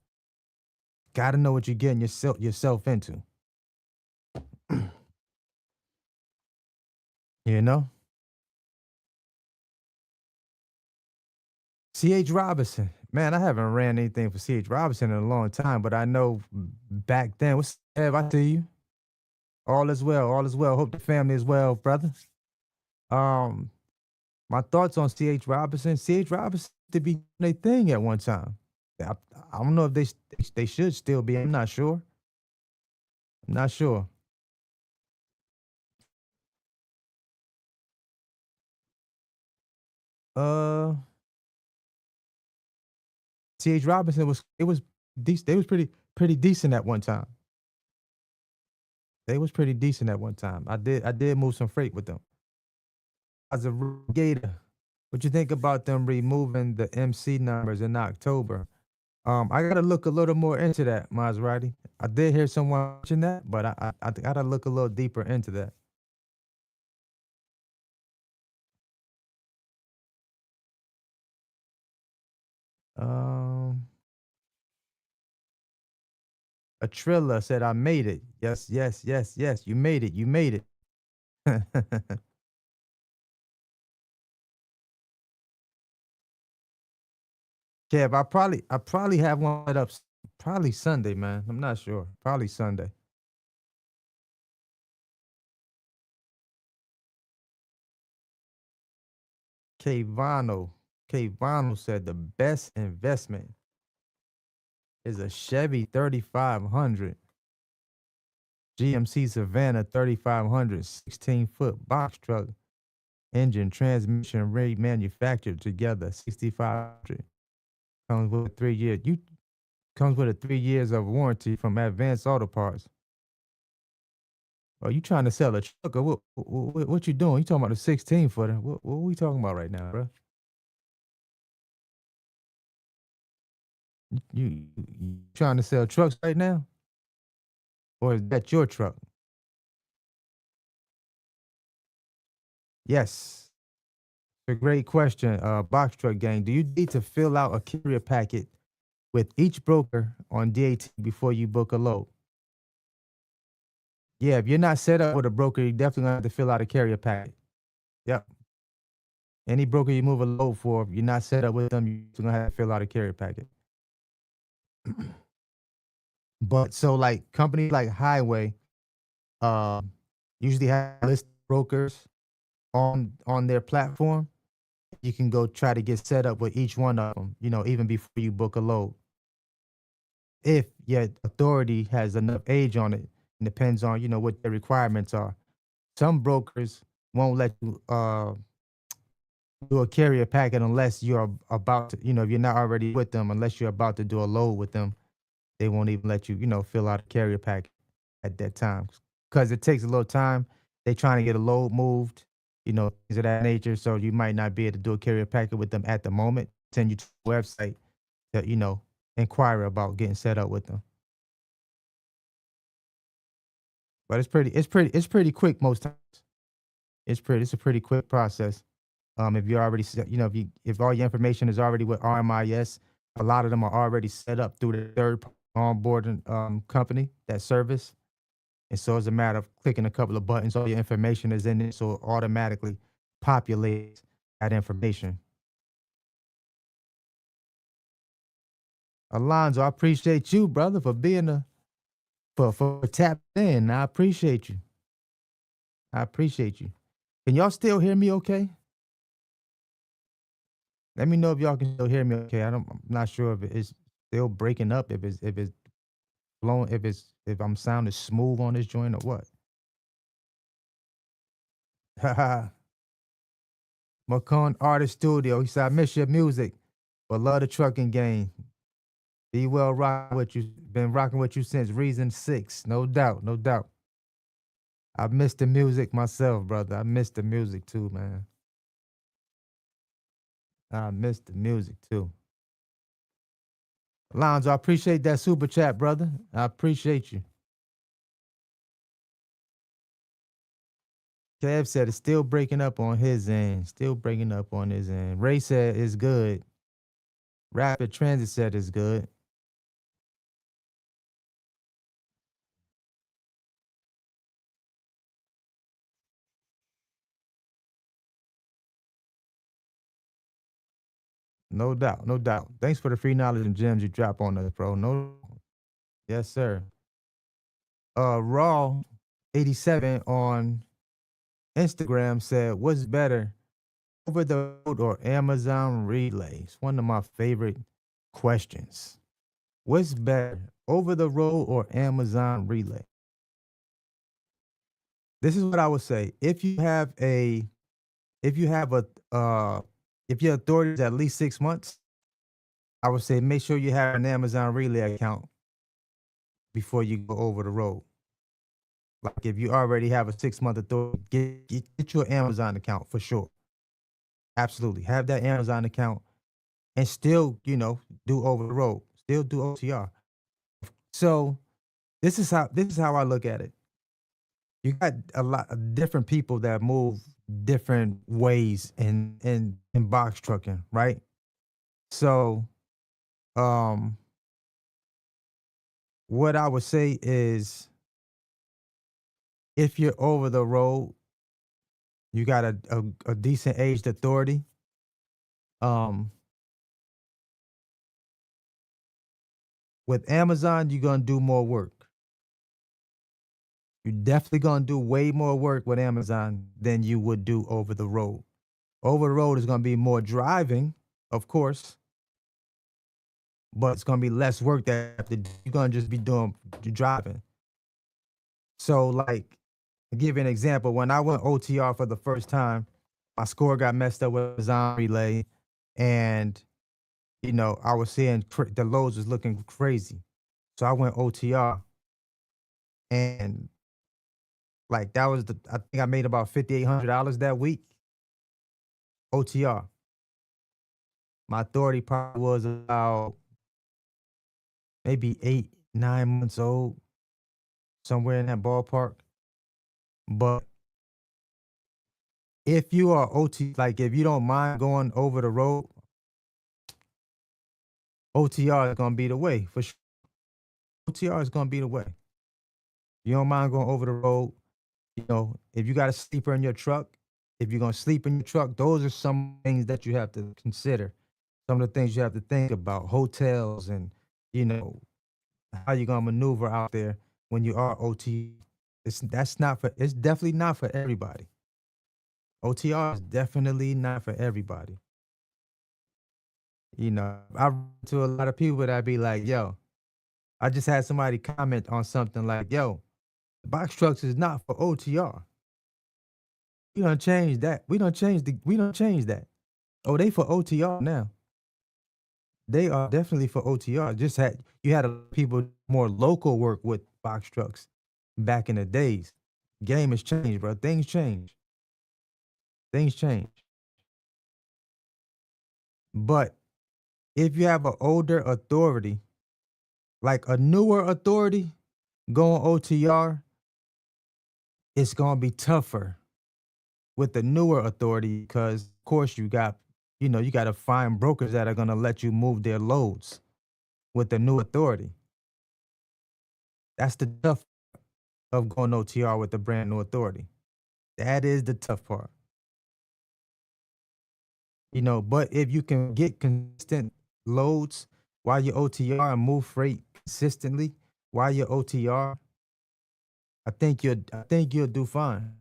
S1: Got to know what you're getting yourself into. You know, C.H. Robinson. Man, I haven't ran anything for C.H. Robinson in a long time, but I know back then. What's Ev? I see you. All is well. All is well. Hope the family is well, brother. Um, my thoughts on C.H. Robinson. C.H. Robinson to be a thing at one time. I, I don't know if they should still be. I'm not sure. I'm not sure. Uh, C.H. Robinson was decent. They was pretty decent at one time. They was pretty decent at one time. I did move some freight with them. As a Gator, what you think about them removing the MC numbers in October? I gotta look a little more into that, Maserati. I did hear someone mention that, but I gotta look a little deeper into that. Um, a Trilla said, "I made it." Yes, yes, yes, yes. You made it. You made it. Kev, I probably have one set up probably Sunday, man. I'm not sure. Probably Sunday. Kayvano. Kayvano said the best investment is a Chevy 3500 GMC Savannah 3500 16-foot box truck, engine, transmission, remanufactured together 6500. Comes with 3 years. You comes with a 3 years of warranty from Advanced Auto Parts. Are you trying to sell a truck or what you doing? You talking about a 16 footer? What we talking about right now, bro? You trying to sell trucks right now, or is that your truck? Yes, it's a great question. Box truck gang, do you need to fill out a carrier packet with each broker on DAT before you book a load? Yeah, if you're not set up with a broker, you definitely gonna have to fill out a carrier packet. Yep. Any broker you move a load for, if you're not set up with them, you're gonna have to fill out a carrier packet. But so like companies like Highway, um, usually have list brokers on their platform. You can go try to get set up with each one of them, even before you book a load. If your authority has enough age on it, it depends on, what their requirements are. Some brokers won't let you do a carrier packet unless you're about to, if you're not already with them, unless you're about to do a load with them, they won't even let you, fill out a carrier packet at that time because it takes a little time. They trying to get a load moved, things of that nature. So you might not be able to do a carrier packet with them at the moment. Send you to the website to, inquire about getting set up with them. But it's pretty quick most times. It's a pretty quick process. If you already set, if all your information is already with RMIS, a lot of them are already set up through the third onboarding company, that service. And so it's a matter of clicking a couple of buttons, all your information is in it, so it automatically populates that information. Alonzo, I appreciate you, brother, for being for tapping in. I appreciate you. I appreciate you. Can y'all still hear me okay? Let me know if y'all can still hear me okay. I'm not sure if it's still breaking up, if it's flowing, if I'm sounding smooth on this joint or what. Haha. Macon Artist Studio. He said, I miss your music, but love the trucking game. Be well rock with you. Been rocking with you since Reason 6. No doubt, no doubt. I miss the music myself, brother. I miss the music too, man. I miss the music too. Alonzo, I appreciate that super chat, brother. I appreciate you. Kev said it's still breaking up on his end. Still breaking up on his end. Ray said it's good. Rapid Transit said it's good. No doubt, no doubt. Thanks for the free knowledge and gems you drop on us, bro. No, yes, sir. Raw 87 on Instagram said, "What's better, over the road or Amazon relays?" One of my favorite questions. What's better, over the road or Amazon relay? This is what I would say. If you have a if your authority is at least 6 months, I would say make sure you have an Amazon relay account before you go over the road. Like if you already have a 6 month authority, get your Amazon account for sure. Absolutely. Have that Amazon account and still, do over the road. Still do OTR. So this is how I look at it. You got a lot of different people that move different ways in box trucking, right? So um what I would say is if you're over the road, you got a decent aged authority. Um with Amazon, you're gonna do more work. You're definitely gonna do way more work with Amazon than you would do over the road. Over the road is gonna be more driving, of course, but it's gonna be less work that you have to do. You're gonna just be doing driving. So, like, to give you an example, when I went OTR for the first time, my score got messed up with Amazon relay, and I was seeing the loads was looking crazy. So I went OTR, and like that was I think I made about $5,800 that week OTR. My authority probably was about maybe 8, 9 months old, somewhere in that ballpark. But if you are like if you don't mind going over the road, OTR is gonna be the way for sure. OTR is gonna be the way. You don't mind going over the road. If you got a sleeper in your truck, if you're gonna sleep in your truck, those are some things that you have to consider. Some of the things you have to think about, hotels and you know how you're gonna maneuver out there when you are OT. It's definitely not for everybody. OTR is definitely not for everybody. I run to a lot of people that be like, yo, I just had somebody comment on something like, yo, box trucks is not for OTR. We don't change that. We don't change that. Oh, they for OTR now. They are definitely for OTR. Just had you had a lot of people more local work with box trucks back in the days. Game has changed, bro. Things change. Things change. But if you have an older authority, like a newer authority, going OTR, it's gonna be tougher with the newer authority because of course you got to find brokers that are gonna let you move their loads with the new authority. That's the tough of going OTR with the brand new authority. That is the tough part. But if you can get consistent loads while you're OTR and move freight consistently while you're OTR, I think you'll do fine.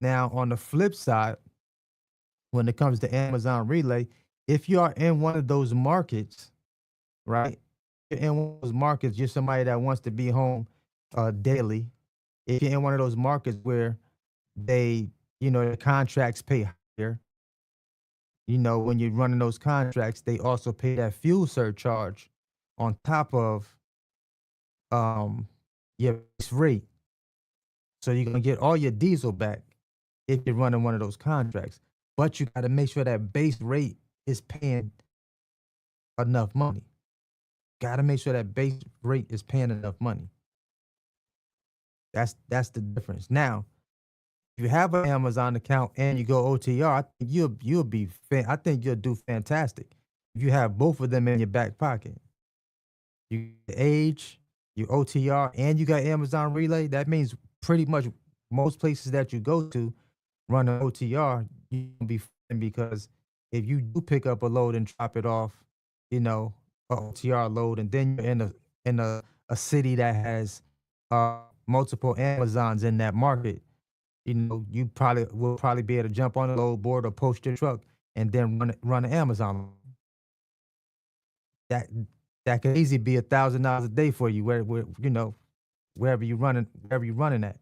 S1: Now, on the flip side, when it comes to Amazon Relay, if you are in one of those markets, right? You're in one of those markets, you're somebody that wants to be home daily. If you're in one of those markets where the contracts pay higher, when you're running those contracts, they also pay that fuel surcharge on top of um your base rate. So you're gonna get all your diesel back if you're running one of those contracts. But you gotta make sure that base rate is paying enough money. Gotta make sure that base rate is paying enough money. That's the difference. Now, if you have an Amazon account and you go OTR, I think I think you'll do fantastic if you have both of them in your back pocket. You age, you OTR, and you got Amazon Relay. That means pretty much most places that you go to run an OTR, you gonna be fine because if you do pick up a load and drop it off, you know, a OTR load, and then you're in a city that has multiple Amazons in that market, you know, you probably will probably be able to jump on a load board or post your truck and then run an Amazon. That that could easily be $1,000 a day for you where you know wherever you running at.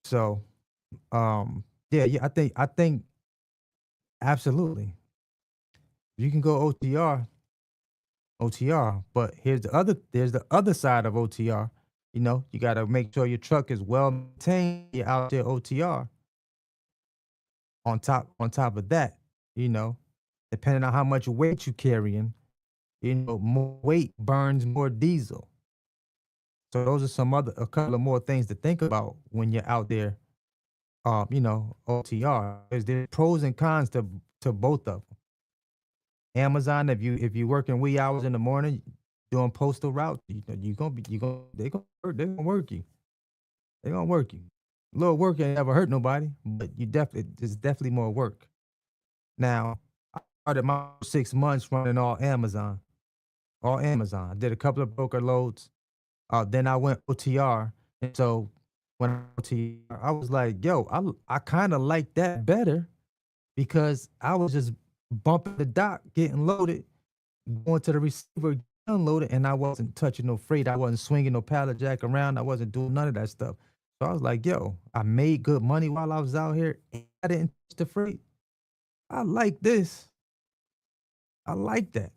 S1: So yeah, I think absolutely you can go OTR, but there's the other side of OTR. You know, you got to make sure your truck is well maintained. You're out there OTR. On top of that, you know, depending on how much weight you carrying, you know, more weight burns more diesel. So those are a couple of more things to think about when you're out there, you know, OTR. There's pros and cons to both of them. Amazon, if you working wee hours in the morning doing postal routes, you gonna be you gonna they gonna work you. They gonna work you. A little work ain't never hurt nobody, but you definitely it's definitely more work. Now, I started my 6 months running all Amazon. I did a couple of broker loads. Then I went OTR, and so when I OTR, I was like, "Yo, I kind of like that better because I was just bumping the dock, getting loaded, going to the receiver, unloaded, and I wasn't touching no freight. I wasn't swinging no pallet jack around. I wasn't doing none of that stuff. So I was like, yo, I made good money while I was out here. And I didn't touch the freight. I like this. I like that.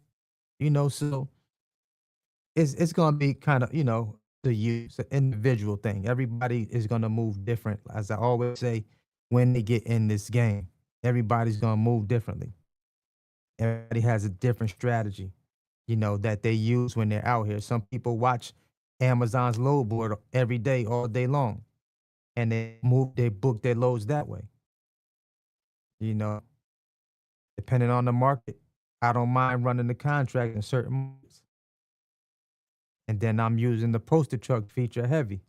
S1: You know, so it's gonna be kind of, you know, to you, it's an individual thing. Everybody is gonna move different. As I always say, when they get in this game, everybody's gonna move differently. Everybody has a different strategy, you know, that they use when they're out here. Some people watch Amazon's load board every day, all day long, and they book their loads that way. You know, depending on the market, I don't mind running the contract in certain markets, and then I'm using the poster truck feature heavy.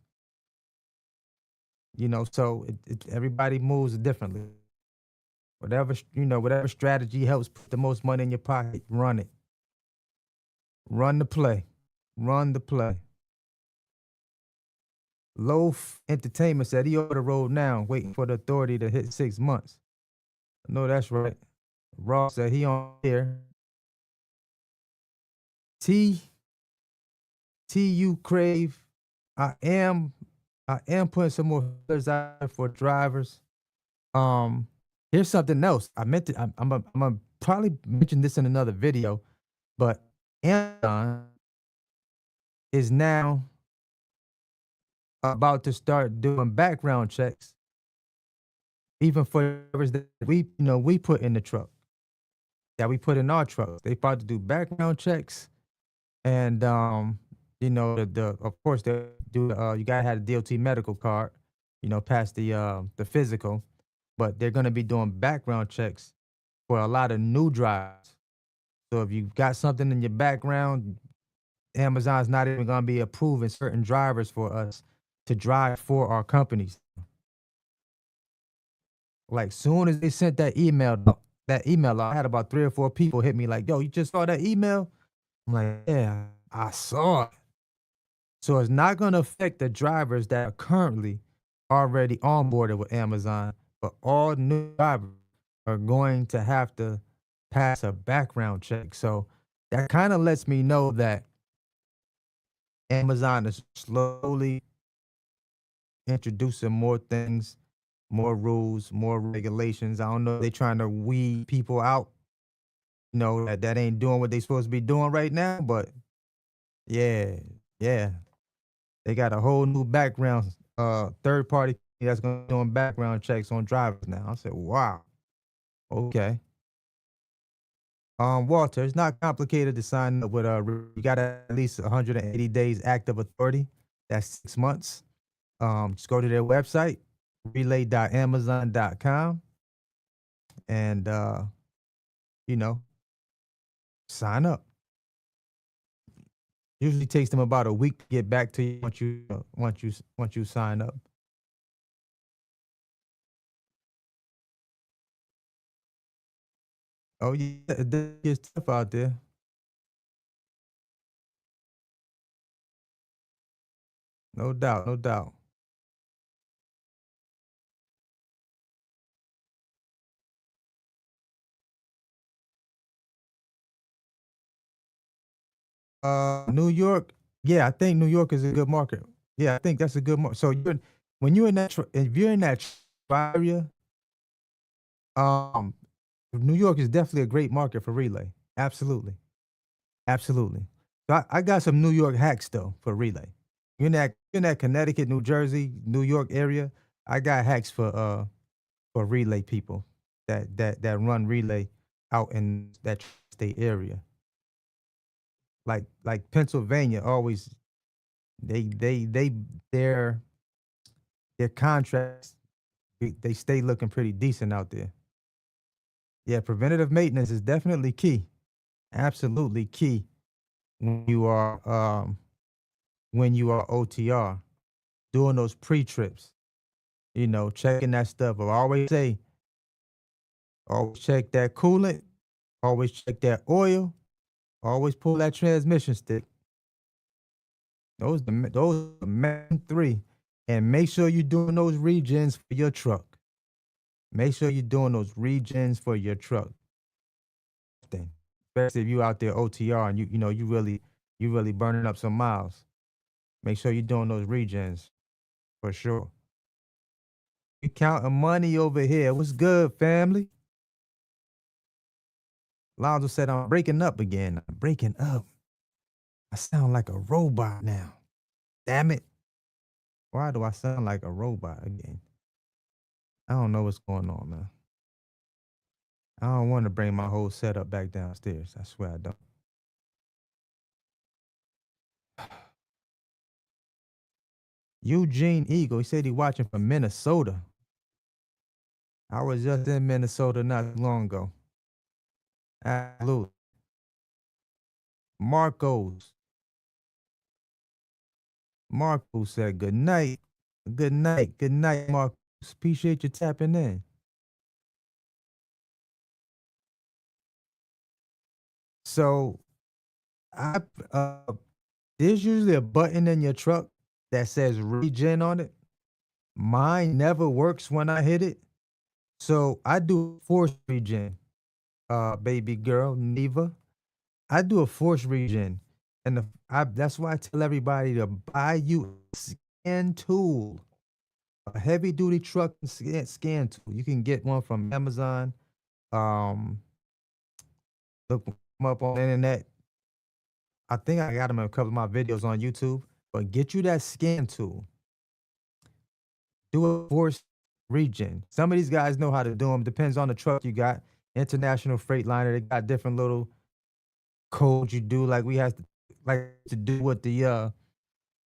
S1: You know, so everybody moves differently. Whatever strategy helps put the most money in your pocket, run it. Run the play. Run the play. Loaf Entertainment said he over the road now, waiting for the authority to hit 6 months. I know that's right. Ross said he on here. T Crave. I am I am putting some more feelers out there for drivers. Um, Here's something else. I meant to. I'm gonna probably mention this in another video, but Amazon is now about to start doing background checks, even for drivers that we put in the truck, that we put in our trucks. They about to do background checks, and the of course they do. You gotta have a DOT medical card, pass the physical, but they're gonna be doing background checks for a lot of new drivers. So if you've got something in your background, Amazon's not even gonna be approving certain drivers for us to drive for our companies. Like soon as they sent that email out, I had about 3 or 4 people hit me like, "Yo, you just saw that email?" I'm like, "Yeah, I saw it." So it's not gonna affect the drivers that are currently already onboarded with Amazon, but all new drivers are going to have to pass a background check. So that kind of lets me know that Amazon is slowly introducing more things, more rules, more regulations. I don't know if they're trying to weed people out, that ain't doing what they supposed to be doing right now. But yeah, yeah. They got a whole new background, third party that's gonna be doing background checks on drivers now. I said, wow, okay. Walter, it's not complicated to sign up with you got at least 180 days active authority. That's 6 months. Just go to their website, relay.amazon.com, and you know, sign up. Usually takes them about a week to get back to you once you sign up. Oh yeah, it gets tough out there. No doubt, no doubt. New York, yeah, I think New York is a good market. Yeah, I think that's a good market. So when you're in if you're in that area, um, New York is definitely a great market for relay. Absolutely, absolutely. So I got some New York hacks though for relay. In that Connecticut, New Jersey, New York area, I got hacks for relay people that run relay out in that state area. Like Pennsylvania always they their their contracts they stay looking pretty decent out there. Yeah, preventative maintenance is definitely key. Absolutely key when you are OTR doing those pre-trips. Checking that stuff. I always say, always check that coolant, always check that oil, always pull that transmission stick. Those are the main three. And make sure you're doing those regens for your truck. Make sure you're doing those regens for your truck. Thing. Especially if you out there OTR and you really burning up some miles. Make sure you're doing those regens for sure. We counting money over here. What's good, family? Lonzo said I'm breaking up again. I'm breaking up. I sound like a robot now. Damn it. Why do I sound like a robot again? I don't know what's going on, man. I don't want to bring my whole setup back downstairs. I swear I don't. Eugene Eagle, he said he watching from Minnesota. I was just in Minnesota not long ago. Absolutely. Marcos. Marcos said good night. Good night. Good night, Marcos. Appreciate you tapping in. So I there's usually a button in your truck that says regen on it. Mine never works when I hit it. So I do force regen, baby girl, Neva. I do a force regen. And that's why I tell everybody to buy you a scan tool, a heavy duty truck scan tool. You can get one from Amazon. Um, Look 'em up on the internet. I think I got them in a couple of my videos on YouTube. But get you that scan tool. Do a force regen. Some of these guys know how to do them. Depends on the truck you got. International Freightliner, they got different little codes you do. Like we have to do with the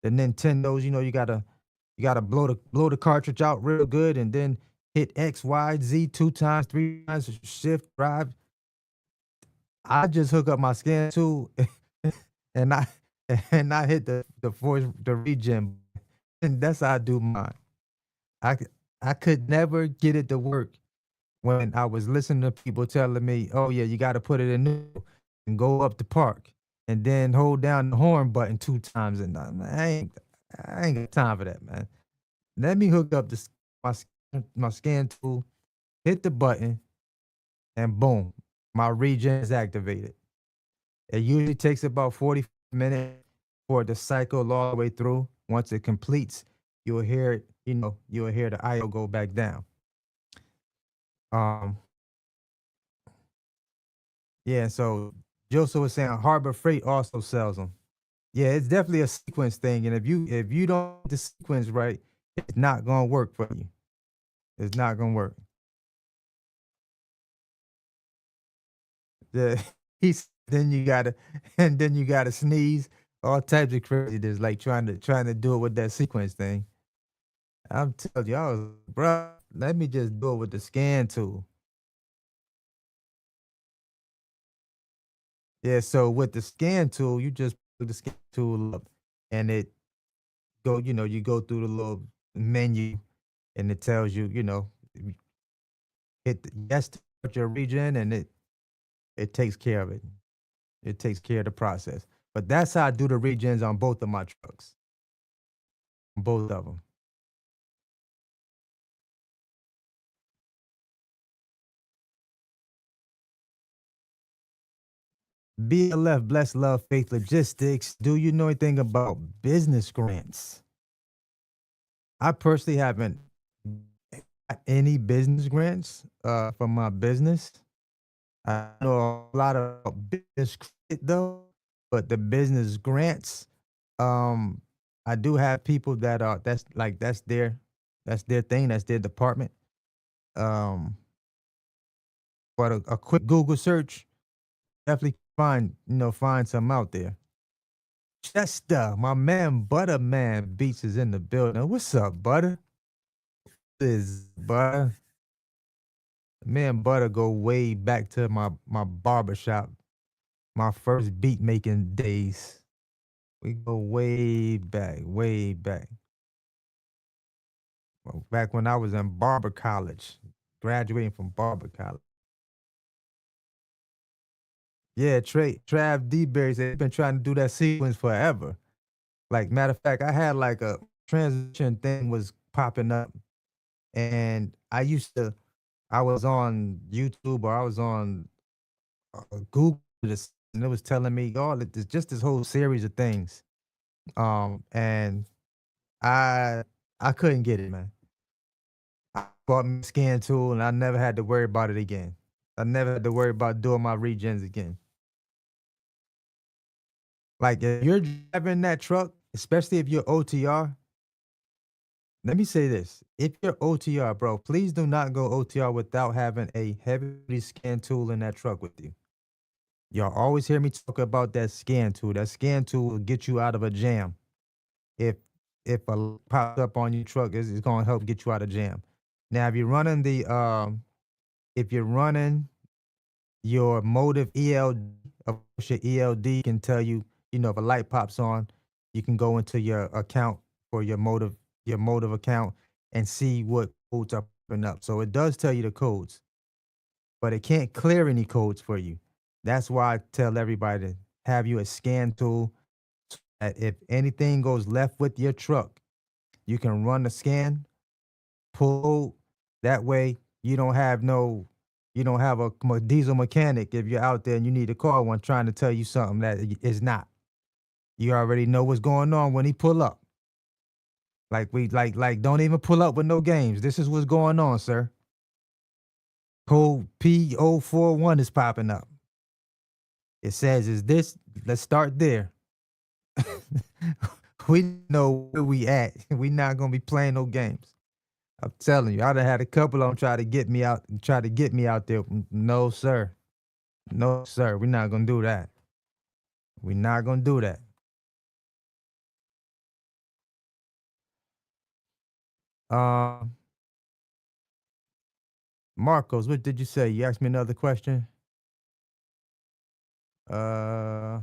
S1: Nintendos. You gotta blow the cartridge out real good and then hit X, Y, Z 2 times, 3 times, shift, drive. I just hook up my scan tool and I hit the force the regen, and that's how I do mine. I c- I could never get it to work when I was listening to people telling me, "Oh yeah, you got to put it in neutral and go up the park and then hold down the horn button 2 times." And I ain't got time for that, man. Let me hook up my scan tool, hit the button, and boom, my regen is activated. It usually takes about 40 minutes for it to cycle all the way through. Once it completes, you'll hear it, you'll hear the IO go back down. Um, yeah, so Joseph was saying Harbor Freight also sells them. Yeah, it's definitely a sequence thing. And if you don't get the sequence right, it's not gonna work for you. It's not gonna work. The he's then you gotta and then you gotta sneeze, all types of craziness, like trying to do it with that sequence thing. I'm telling you, I was, bro, let me just do it with the scan tool. Yeah, so with the scan tool, you just put the scan tool up and it you go through the little menu and it tells you, you hit yes to put your region and it takes care of it. It takes care of the process. But that's how I do the regions on both of my trucks, both of them. BLF, Bless Love, Faith Logistics. Do you know anything about business grants? I personally haven't got any business grants for my business. I know a lot of business credit though, but the business grants, um, I do have people that are that's their thing, that's their department. Um, but a quick Google search definitely find some out there. Chester, my man Butter Man Beats is in the building. What's up, Butter? Is Butter? Me and Butter go way back to my barber shop, my first beat making days. We go way back, way back. Well, back when I was in barber college, graduating from barber college. Yeah, Trav D Berry said he's been trying to do that sequence forever. Like matter of fact, I had like a transition thing was popping up, and I was on YouTube or I was on Google this, and it was telling me, oh, it's just this whole series of things. And I I couldn't get it, man. I bought me a scan tool, and I never had to worry about it again. I never had to worry about doing my regens again. Like if you're driving that truck, especially if you're OTR, let me say this. If you're OTR, bro, please do not go OTR without having a heavy scan tool in that truck with you. Y'all always hear me talk about that scan tool. That scan tool will get you out of a jam. If if a light pops up on your truck, it's gonna help get you out of jam. Now, if you're running your Motive ELD, of course your ELD can tell you, if a light pops on, you can go into your account for your Motive account and see what codes are popping up. So it does tell you the codes, but it can't clear any codes for you. That's why I tell everybody to have you a scan tool so that if anything goes left with your truck, you can run the scan, pull. That way, you don't have a diesel mechanic if you're out there and you need to call one trying to tell you something that is not. You already know what's going on when he pull up. Like don't even pull up with no games. This is what's going on, sir. Code P041 is popping up. It says, is this, let's start there. We know where we at. We not gonna be playing no games. I'm telling you, I'd have had a couple of them try to get me out there. No, sir. No, sir. We're not gonna do that. We're not gonna do that. Um, Marcos, what did you say? You asked me another question. Uh,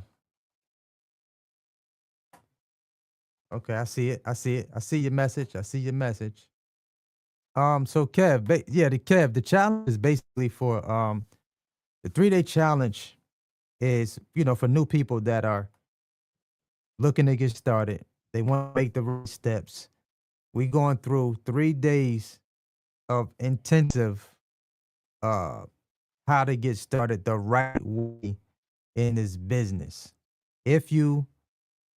S1: okay, I see it. I see it. I see your message. I see your message. So Kev, the challenge is basically for the 3-day challenge is for new people that are looking to get started. They want to make the right steps. We going through 3 days of intensive uh how to get started the right way in this business. If you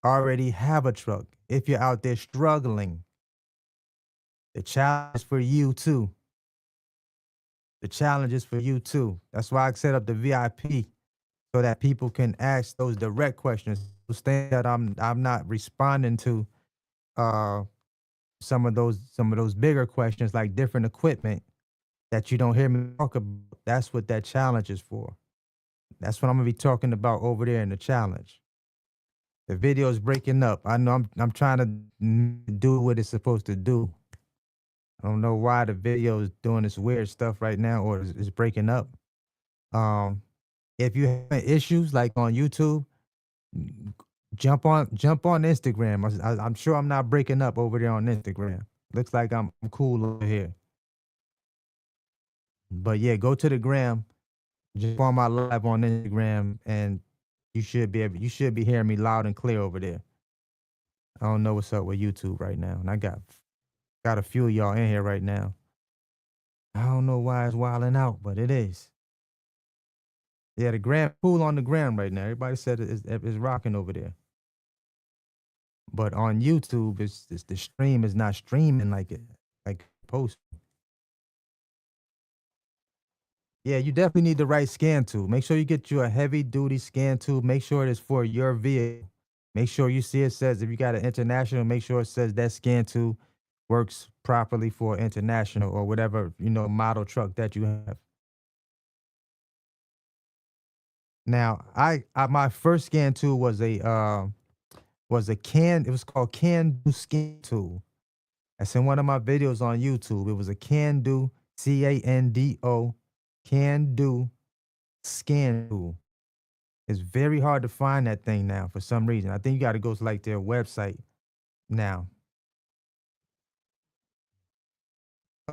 S1: already have a truck, if you're out there struggling, the challenge is for you too. The challenge is for you too. That's why I set up the VIP so that people can ask those direct questions. Those things that I'm not responding to uh some of those bigger questions like different equipment that you don't hear me talk about. That's what that challenge is for. That's what I'm gonna be talking about over there in the challenge. The video is breaking up. I know I'm trying to do what it's supposed to do. I don't know why the video is doing this weird stuff right now or is breaking up. Um, if you having issues like on YouTube, mm, jump on Instagram. I'm sure I'm not breaking up over there on Instagram. Looks like I'm cool over here. But yeah, go to the gram, jump on my live on Instagram, and you should be hearing me loud and clear over there. I don't know what's up with YouTube right now, and I got a few of y'all in here right now. I don't know why it's wilding out, but it is. Yeah, the gram cool on the gram right now. Everybody said it's rocking over there. But on YouTube, it's the stream is not streaming like post. Yeah, you definitely need the right scan tool. Make sure you get you a heavy duty scan tool. Make sure it is for your vehicle. Make sure you see it says if you got an international, make sure it says that scan tool works properly for international or whatever, model truck that you have. Now, I my first scan tool it was called Can Do Scan Tool. That's in one of my videos on YouTube. It was a Can Do Cando Can Do Scan Tool. It's very hard to find that thing now for some reason. I think you got to go to like their website now.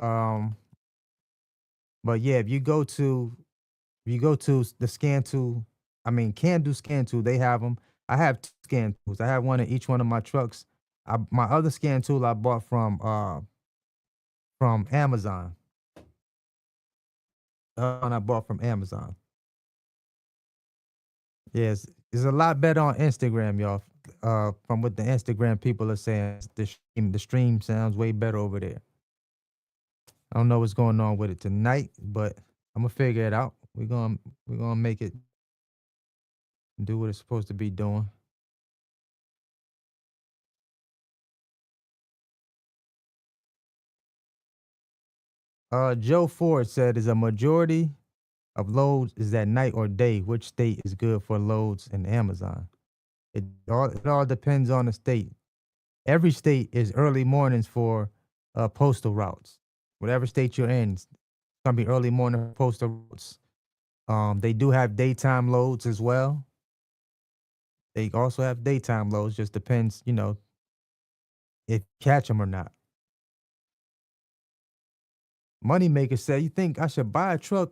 S1: Um, but yeah, if you go to the scan tool, I mean, Can Do Scan Tool, they have them. I have two scan tools. I have one in each one of my trucks. My other scan tool I bought from Amazon. One I bought from Amazon. Yes, it's a lot better on Instagram, y'all. From what the Instagram people are saying, the stream sounds way better over there. I don't know what's going on with it tonight, but I'm gonna figure it out. We're gonna make it do what it's supposed to be doing. Joe Ford said, "Is a majority of loads is at night or day? Which state is good for loads in Amazon?" It all depends on the state. Every state is early mornings for postal routes. Whatever state you're in, it's gonna be early morning postal routes. They do have daytime loads as well. They also have daytime loads. Just depends, if you catch them or not. Moneymaker said, "You think I should buy a truck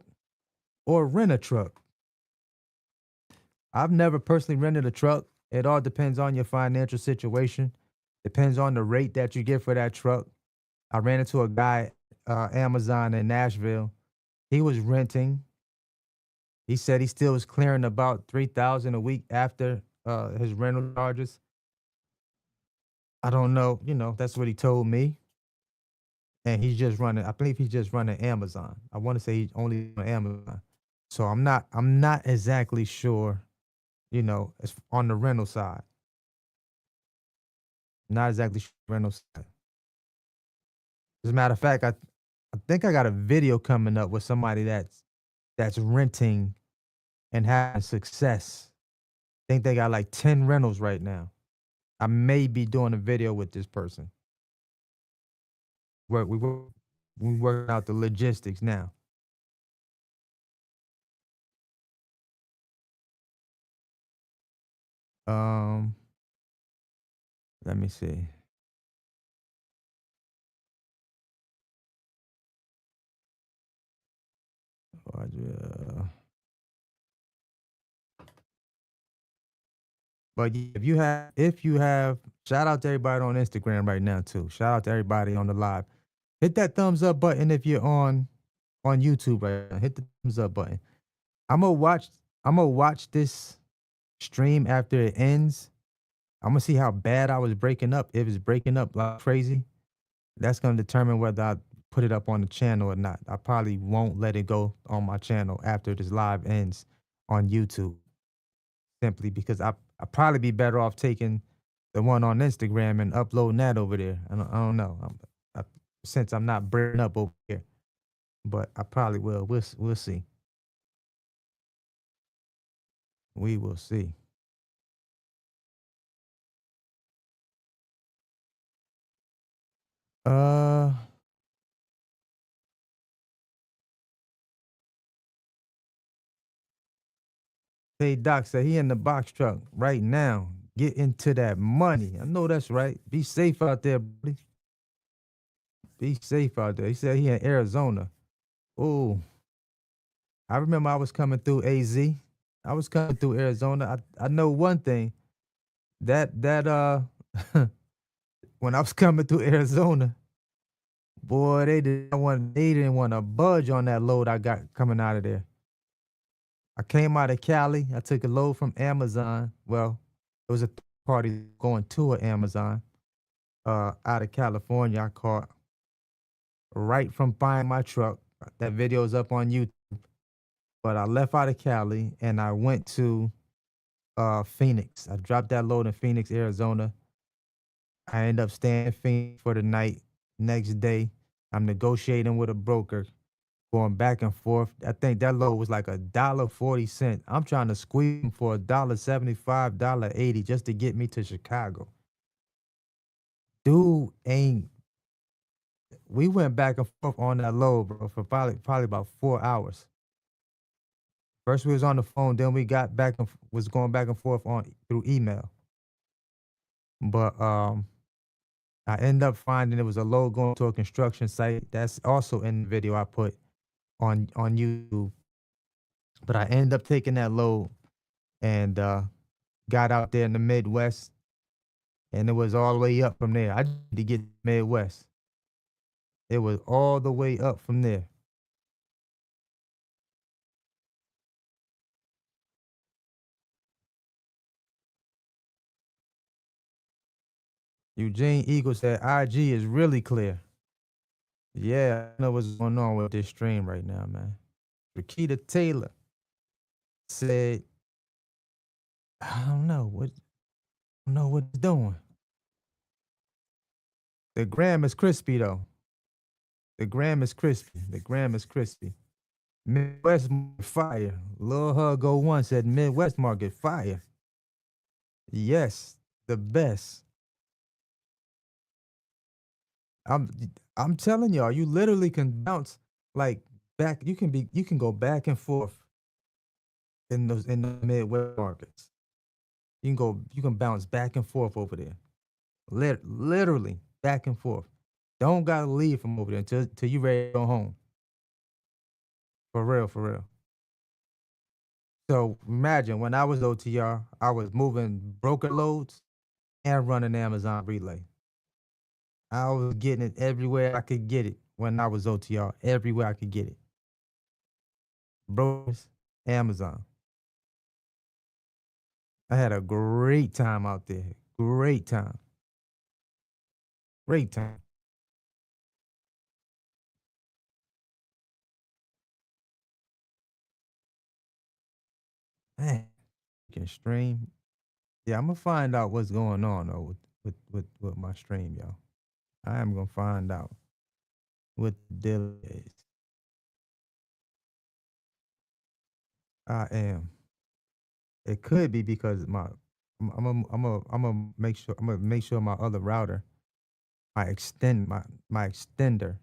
S1: or rent a truck?" I've never personally rented a truck. It all depends on your financial situation. Depends on the rate that you get for that truck. I ran into a guy, Amazon in Nashville. He was renting. He said he still was clearing about 3,000 a week after his rental charges. I don't know. That's what he told me. And he's just running. I believe he's just running Amazon. I want to say he's only on Amazon. So I'm not exactly sure. It's on the rental side. Not exactly sure rental side. As a matter of fact, I think I got a video coming up with somebody that's renting and having success. I think they got like 10 rentals right now. I may be doing a video with this person. We working out the logistics now. Um, let me see. Uh, But yeah, if you have, shout out to everybody on Instagram right now too. Shout out to everybody on the live. Hit that thumbs up button if you're on YouTube right now. Hit the thumbs up button. I'm gonna watch. I'm gonna watch this stream after it ends. I'm gonna see how bad I was breaking up. If it's breaking up like crazy, that's gonna determine whether I put it up on the channel or not. I probably won't let it go on my channel after this live ends on YouTube, simply because I probably be better off taking the one on Instagram and uploading that over there. I don't know. Since I'm not breaking up over here, but I probably will. We'll see. We will see. Uh, Hey, Doc said he in the box truck right now. Get into that money. I know that's right. Be safe out there, buddy. Be safe out there. He said he in Arizona. Oh, I remember I was coming through AZ. I was coming through Arizona. I know one thing. That when I was coming through Arizona, boy, they didn't want to budge on that load I got coming out of there. I came out of Cali. I took a load from Amazon. Well, it was a party going to an Amazon out of California. I caught right from buying my truck. That video is up on YouTube. But I left out of Cali and I went to Phoenix. I dropped that load in Phoenix, Arizona. I end up staying in Phoenix for the night. Next day, I'm negotiating with a broker, going back and forth. I think that load was like $1.40. I'm trying to squeeze him for $1.75, $1.80 just to get me to Chicago. Dude ain't. We went back and forth on that load, bro, for probably about 4 hours. First we was on the phone, then we got back and was going back and forth on through email. But I ended up finding it was a load going to a construction site. That's also in the video I put on YouTube. But I ended up taking that load and got out there in the Midwest, and it was all the way up from there. I just need to get to Midwest. It was all the way up from there. Eugene Eagle said IG is really clear. Yeah, I know what's going on with this stream right now, man. Rakita Taylor said, I don't know what it's doing. The gram is crispy though. The gram is crispy. The gram is crispy. Midwest market fire. Lil Hug 01 said Midwest market fire. Yes, the best. I'm I'm telling y'all, you literally can bounce like back. You can go back and forth in the Midwest markets. You can bounce back and forth over there. Literally back and forth. Don't gotta leave from over there until you ready to go home. For real, for real. So imagine when I was OTR, I was moving broker loads and running Amazon Relay. I was getting it everywhere I could get it when I was OTR. Everywhere I could get it. Brokers, Amazon. I had a great time out there. Great time. Great time. Man, can stream. Yeah, I'm gonna find out what's going on though with my stream, y'all. I am gonna find out what the deal is. I am. It could be because I'm gonna make sure my other router, my extender,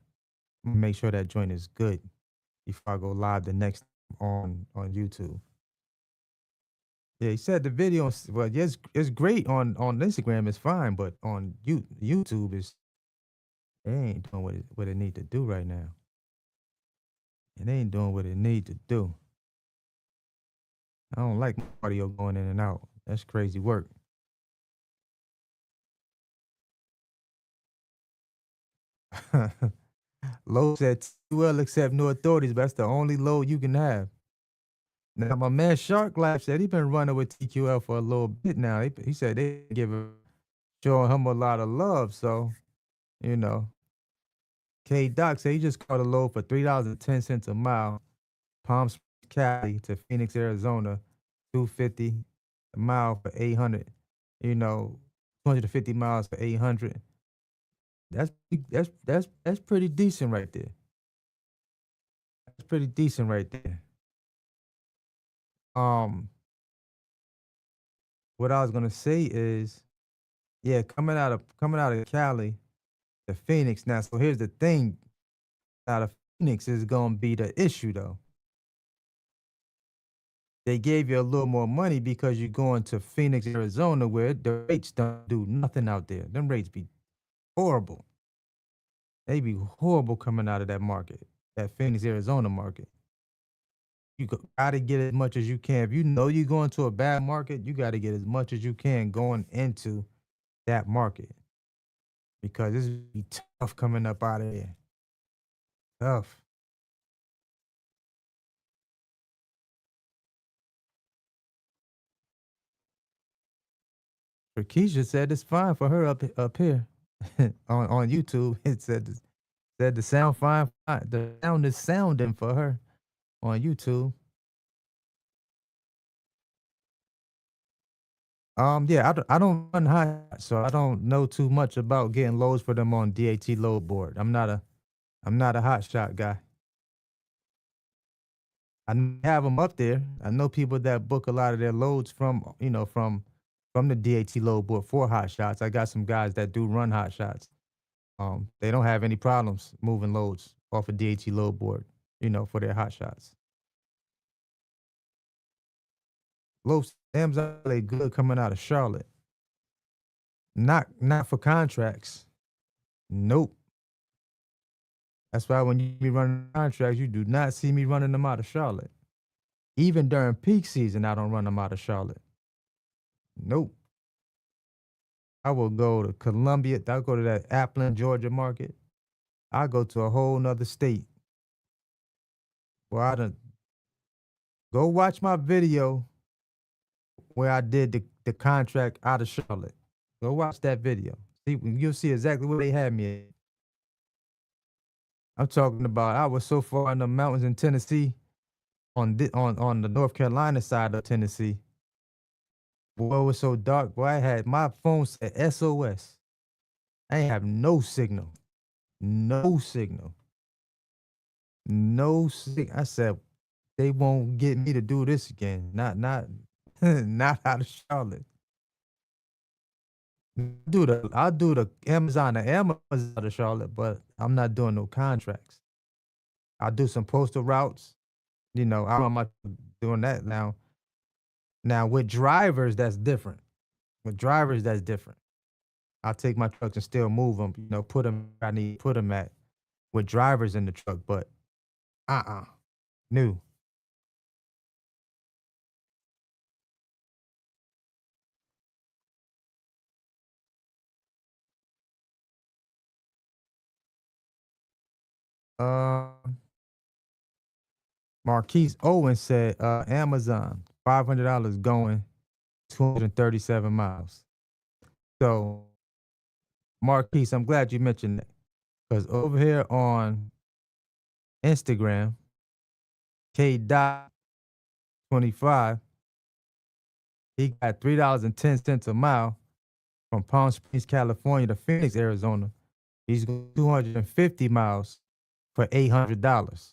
S1: make sure that joint is good before I go live the next on YouTube. Yeah, he said the video. Well, yes, it's great on Instagram. It's fine, but on YouTube is it ain't doing what it need to do right now. It ain't doing what it need to do. I don't like my audio going in and out. That's crazy work. Low said, "Well, accept no authorities, but that's the only load you can have." Now, my man Shark Life said he been running with TQL for a little bit now. He said they showing him a lot of love. So, you know, K Doc said he just caught a load for $3.10 a mile, Palm Springs, Cali to Phoenix, Arizona, 250 a mile for 800. You know, 250 miles for 800. That's pretty decent right there. That's pretty decent right there. Um, what I was gonna say is, yeah, coming out of Cali to Phoenix now. So here's the thing: out of Phoenix is gonna be the issue though. They gave you a little more money because you're going to Phoenix, Arizona, where the rates don't do nothing out there. Them rates be horrible. They be horrible coming out of that market, that Phoenix, Arizona market. Gotta get as much as you can. If you know you're going to a bad market, you got to get as much as you can going into that market because this be tough coming up out of there. Tough. Keisha said it's fine for her up here on YouTube. It said the sound fine. The sound is sounding for her on YouTube. Yeah, I don't run high, so I don't know too much about getting loads for them on DAT load board. I'm not a hot shot guy. Have them up there. I know people that book a lot of their loads from from the DAT load board for hot shots. I got some guys that do run hot shots. They don't have any problems moving loads off a DAT load board, for their hot shots. Low Sam's are they good coming out of Charlotte. Not for contracts. Nope. That's why when you be running contracts, you do not see me running them out of Charlotte. Even during peak season, I don't run them out of Charlotte. Nope. I will go to Columbia. I'll go to that Appleton, Georgia market. I'll go to a whole nother state. Well, I done go watch my video where I did the contract out of Charlotte. Go watch that video. See, you'll see exactly where they had me at. I'm talking about I was so far in the mountains in Tennessee on the North Carolina side of Tennessee. Boy, it was so dark. Boy, I had my phone said SOS. I ain't have no signal. No signal. No signal. I said, they won't get me to do this again. Not not out of Charlotte. I'll do the Amazon out of Charlotte, but I'm not doing no contracts. I'll do some postal routes. I don't mind doing that now. Now with drivers, that's different. With drivers, that's different. I'll take my trucks and still move them. Put them I need to put them at with drivers in the truck. But new. Uh, Marquise Owens said, Amazon, $500 going 237 miles. So, Marquise, I'm glad you mentioned that because over here on Instagram, K dot 25, he got $3.10 a mile from Palm Springs, California to Phoenix, Arizona. He's going 250 miles for $800.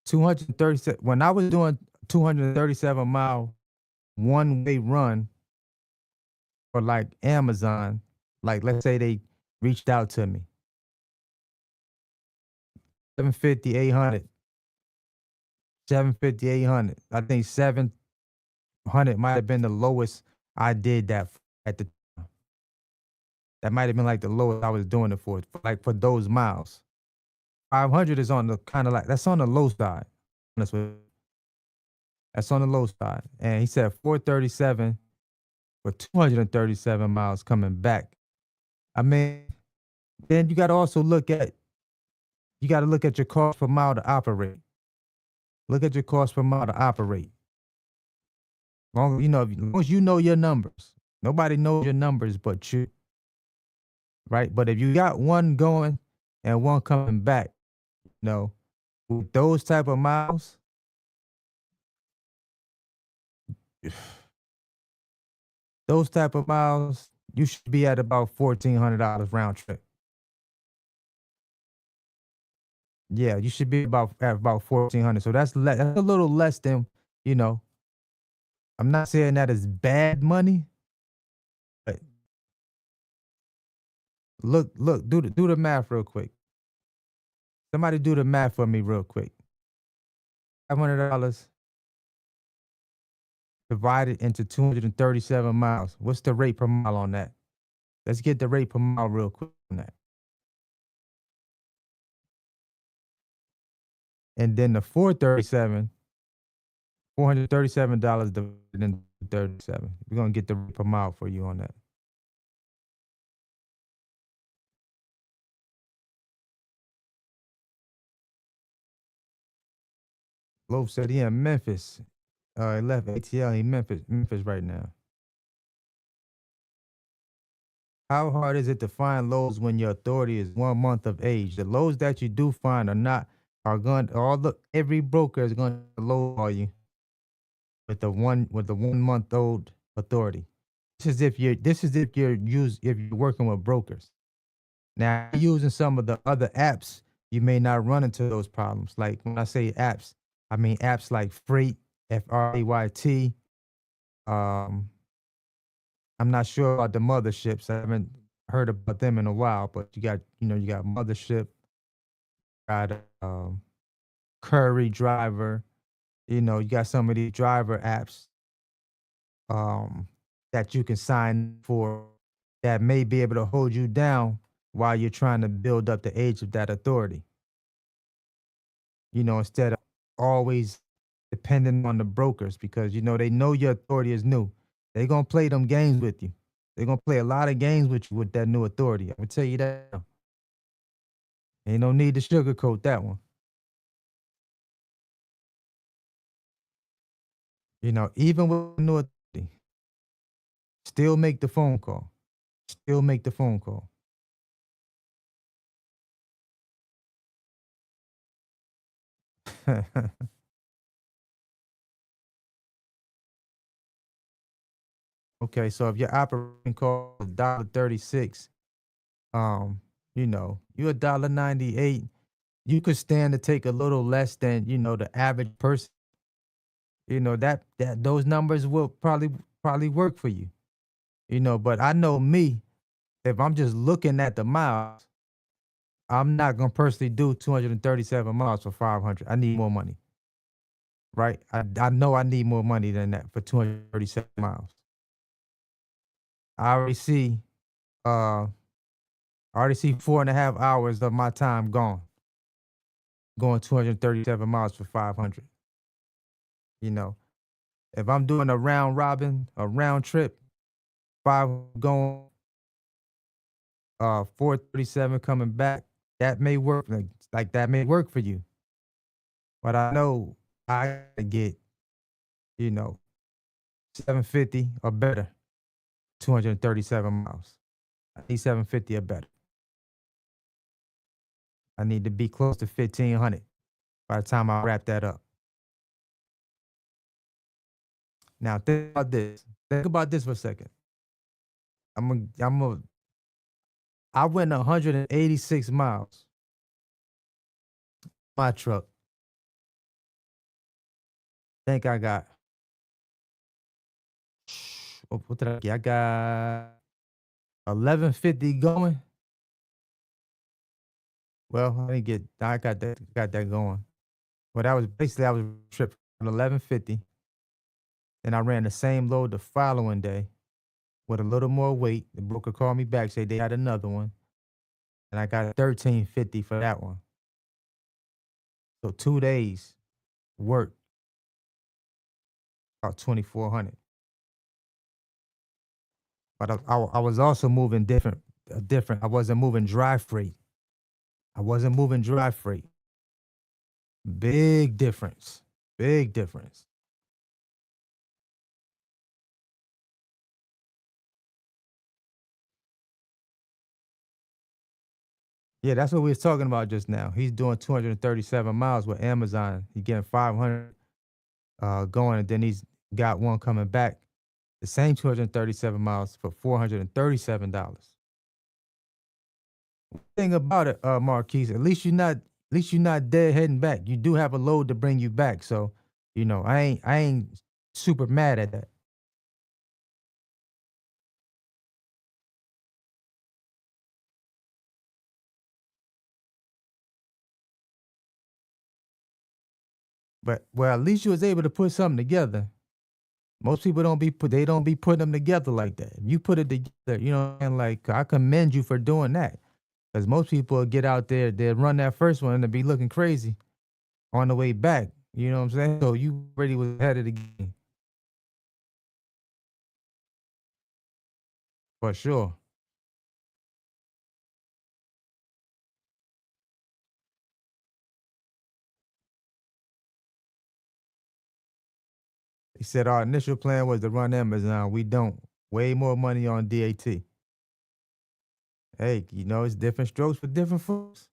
S1: 237. When I was doing 237-mile one-way run for like Amazon, like let's say they reached out to me, 750, 800, 750, 800. I think 700 might have been the lowest I did that at the time. That might have been like the lowest I was doing it for like for those miles. 500 is on the kind of like that's on the low side. Honest with That's on the low side. And he said 437 for 237 miles coming back. I mean, then you got to look at your cost per mile to operate. Look at your cost per mile to operate. As long as you know your numbers. Nobody knows your numbers but you, right? But if you got one going and one coming back, with those type of miles, you should be at about $1,400 round trip. Yeah, you should be at about 1,400. So that's a little less than, you know. I'm not saying that is bad money, but look, do the math real quick. Somebody do the math for me real quick. $500 divided into 237 miles. What's the rate per mile on that? Let's get the rate per mile real quick on that. And then the 437, $437 divided into 37. We're gonna get the rate per mile for you on that. Loaf said he in Memphis. He left ATL. He Memphis right now. How hard is it to find loads when your authority is 1 month of age? The loads that you do find are going all the every broker is going to load on you with the 1 month old authority. This is if you're working with brokers. Now using some of the other apps, you may not run into those problems. Like when I say apps, I mean apps like Freight, FRAYT. Um, I'm not sure about the motherships. I haven't heard about them in a while, but you got Mothership, got Curry Driver. You got some of these driver apps um, that you can sign for that may be able to hold you down while you're trying to build up the age of that authority. Instead of always depending on the brokers because they know your authority is new. They're gonna play them games with you. They're gonna play a lot of games with you with that new authority. I would tell you that. Now. Ain't no need to sugarcoat that one. Even with new authority, still make the phone call. Still make the phone call. Okay, so if your operating cost is $1.36, you $1.98, you could stand to take a little less than, the average person. That those numbers will probably work for you. But I know me, if I'm just looking at the miles, I'm not gonna personally do 237 miles for 500. I need more money, right? I know I need more money than that for 237 miles. I already see uh I already see 4.5 hours of my time gone, going 237 miles for 500. You know, if I'm doing a round trip, five going, 437 coming back, that may work. Like that may work for you, but I know I gotta get, you know, 750 or better, 237 miles. I need 750 or better. I need to be close to 1500 by the time I wrap that up. Now think about this. Think about this for a second. I'm a, I'm a, I went 186 miles. My truck. Think I got what did I get? I got 1150 going. Well, I got that going. Well, that was basically I was tripping 1150. Then I ran the same load the following day with a little more weight. The broker called me back, said they had another one, and I got 1350 for that one. So 2 days work about 2400. But I was also moving different. I wasn't moving dry freight. I wasn't moving dry freight. Big difference. Big difference. Yeah, that's what we was talking about just now. He's doing 237 miles with Amazon. He's getting 500 going, and then he's got one coming back. The same 237 miles for $437. Thing about it, Marquise, at least you're not dead heading back. You do have a load to bring you back. So, I ain't super mad at that. But well, at least you was able to put something together. Most people they don't be putting them together like that. If you put it together, you know, and like I commend you for doing that. Because most people get out there, they run that first one and they be looking crazy on the way back. You know what I'm saying? So you already was ahead of the game for sure. He said our initial plan was to run Amazon. We don't. Way more money on DAT. Hey, you know, it's different strokes for different folks.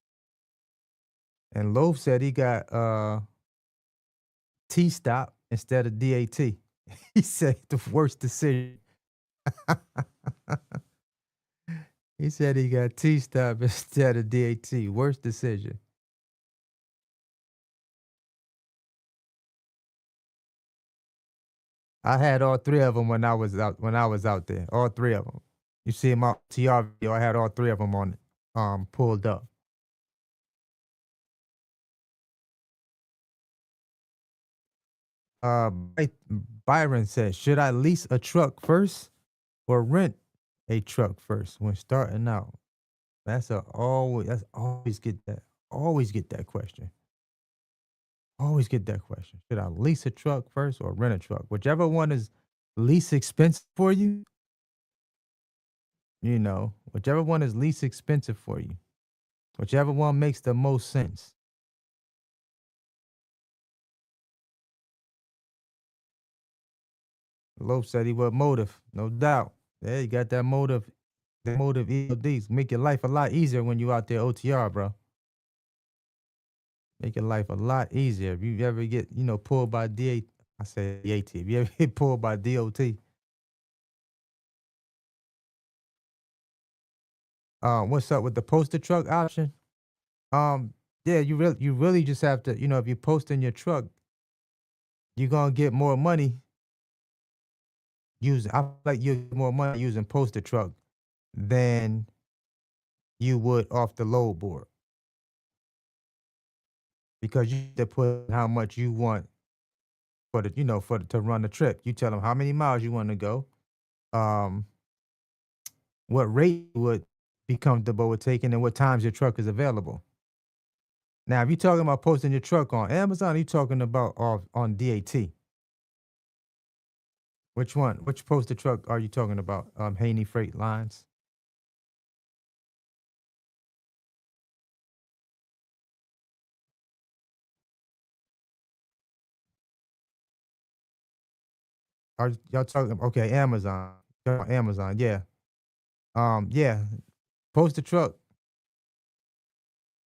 S1: And Loaf said he got T stop instead of DAT. He said the worst decision. He said he got T stop instead of DAT. Worst decision. I had all three of them when I was out there. All three of them. You see my TR video, I had all three of them on it, pulled up. By- Byron said, should I lease a truck first or rent a truck first when starting out? That's always get that question. Always get that question. Should I lease a truck first or rent a truck? Whichever one is least expensive for you, whichever one is least expensive for you, whichever one makes the most sense. Loaf said he was motive, no doubt. Yeah, you got that motive. That motive EODs make your life a lot easier when you out there OTR, bro. Make your life a lot easier. If you ever get, pulled by DA, I say DAT. If you ever get pulled by DOT, what's up with the poster truck option? Yeah, you really just have to, if you post in your truck, you're gonna get more money using. I feel like you get more money using poster truck than you would off the load board because you have to put how much you want for the, to run the trip. You tell them how many miles you want to go, um, what rate you would be comfortable with taking, and what times your truck is available. Now, if you're talking about posting your truck on Amazon, you talking about off on DAT. Which one? Which poster truck are you talking about? Haney Freight Lines. Are y'all talking? Okay, Amazon. Amazon, yeah. Yeah. Poster truck.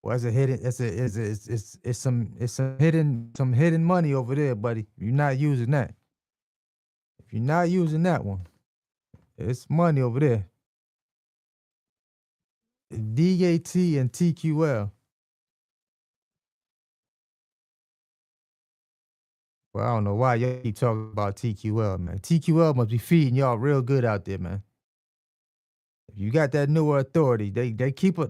S1: Well, it's a hidden. It's some hidden money over there, buddy. You're not using that. If you're not using that one, it's money over there. DAT and TQL. Well, I don't know why y'all keep talking about TQL, man. TQL must be feeding y'all real good out there, man. If you got that newer authority, they keep a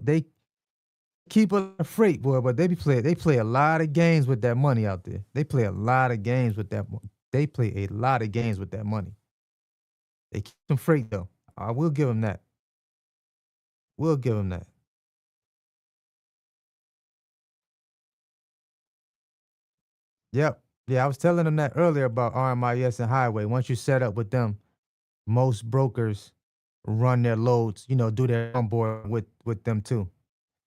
S1: freight, boy, but they play a lot of games with that money out there. They play a lot of games with that. They play a lot of games with that money. They keep some freight though. I will give them that. We'll give them that. Yep. Yeah, I was telling them that earlier about RMIS and Highway. Once you set up with them, most brokers run their loads, do their onboard with them too.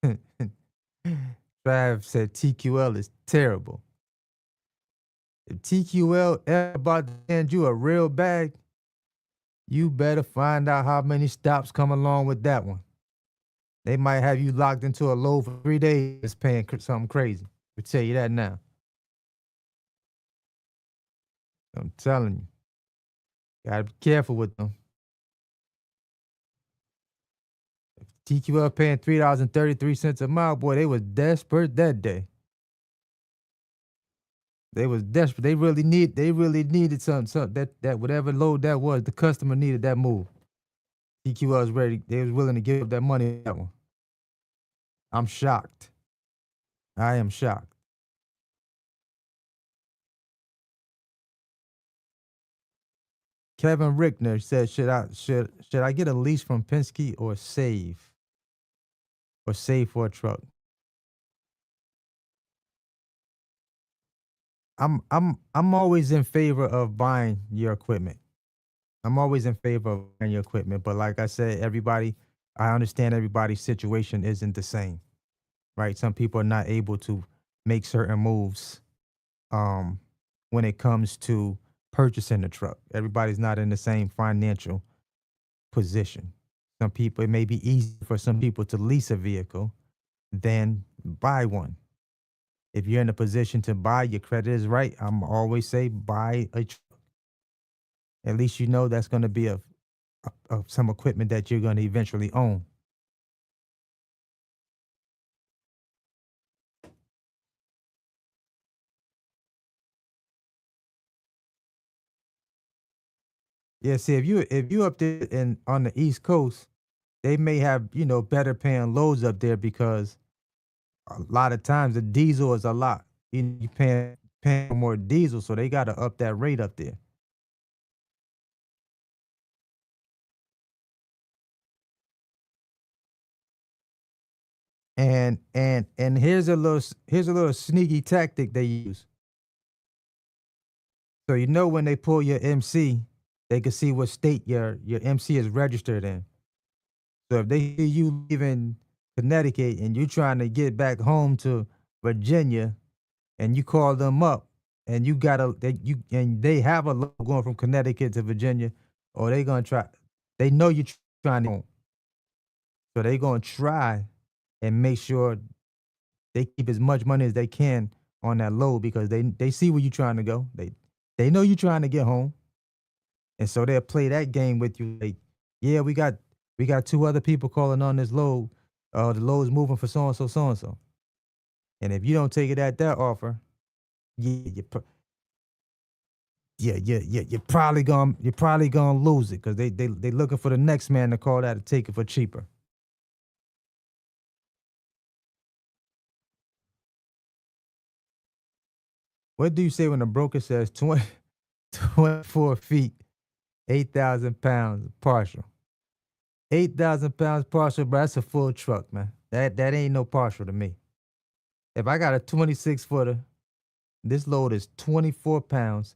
S1: Trav said TQL is terrible. If TQL ever about to send you a real bag, you better find out how many stops come along with that one. They might have you locked into a load for 3 days paying something crazy. I'll tell you that now. I'm telling you. Gotta be careful with them. TQL paying $3.33 a mile, boy, they was desperate that day. They was desperate. They really needed some that whatever load that was, the customer needed that move. TQL was ready. They was willing to give up that money on that one. I'm shocked. I am shocked. Kevin Rickner said, should I get a lease from Penske or save for a truck?" I'm always in favor of buying your equipment. I'm always in favor of buying your equipment, but like I said, I understand everybody's situation isn't the same, right? Some people are not able to make certain moves um when it comes to purchasing a truck. Everybody's not in the same financial position. Some people, it may be easier for some people to lease a vehicle than buy one. If you're in a position to buy, your credit is right, I'm always say buy a truck. At least you know that's going to be some equipment that you're going to eventually own. Yeah, see, if you up there in on the East Coast, they may have, better paying loads up there because a lot of times the diesel is a lot. You paying for more diesel, so they got to up that rate up there. And here's a little sneaky tactic they use. So when they pull your MC, they can see what state your MC is registered in. So if they see you leaving Connecticut and you trying to get back home to Virginia, and you call them up and they have a load going from Connecticut to Virginia, or they gonna try. They know you're trying to, so they gonna try and make sure they keep as much money as they can on that load because they see where you're trying to go. They know you're trying to get home, and so they'll play that game with you. Like, yeah, we got two other people calling on this load. The load's moving for so and so, so and so. And if you don't take it at that offer, yeah, you're probably gonna lose it because they looking for the next man to call that to take it for cheaper. What do you say when the broker says 24 feet, 8,000 pounds partial? 8,000 pounds partial, bro. That's a full truck, man. That ain't no partial to me. If I got a 26 footer, this load is 24 pounds.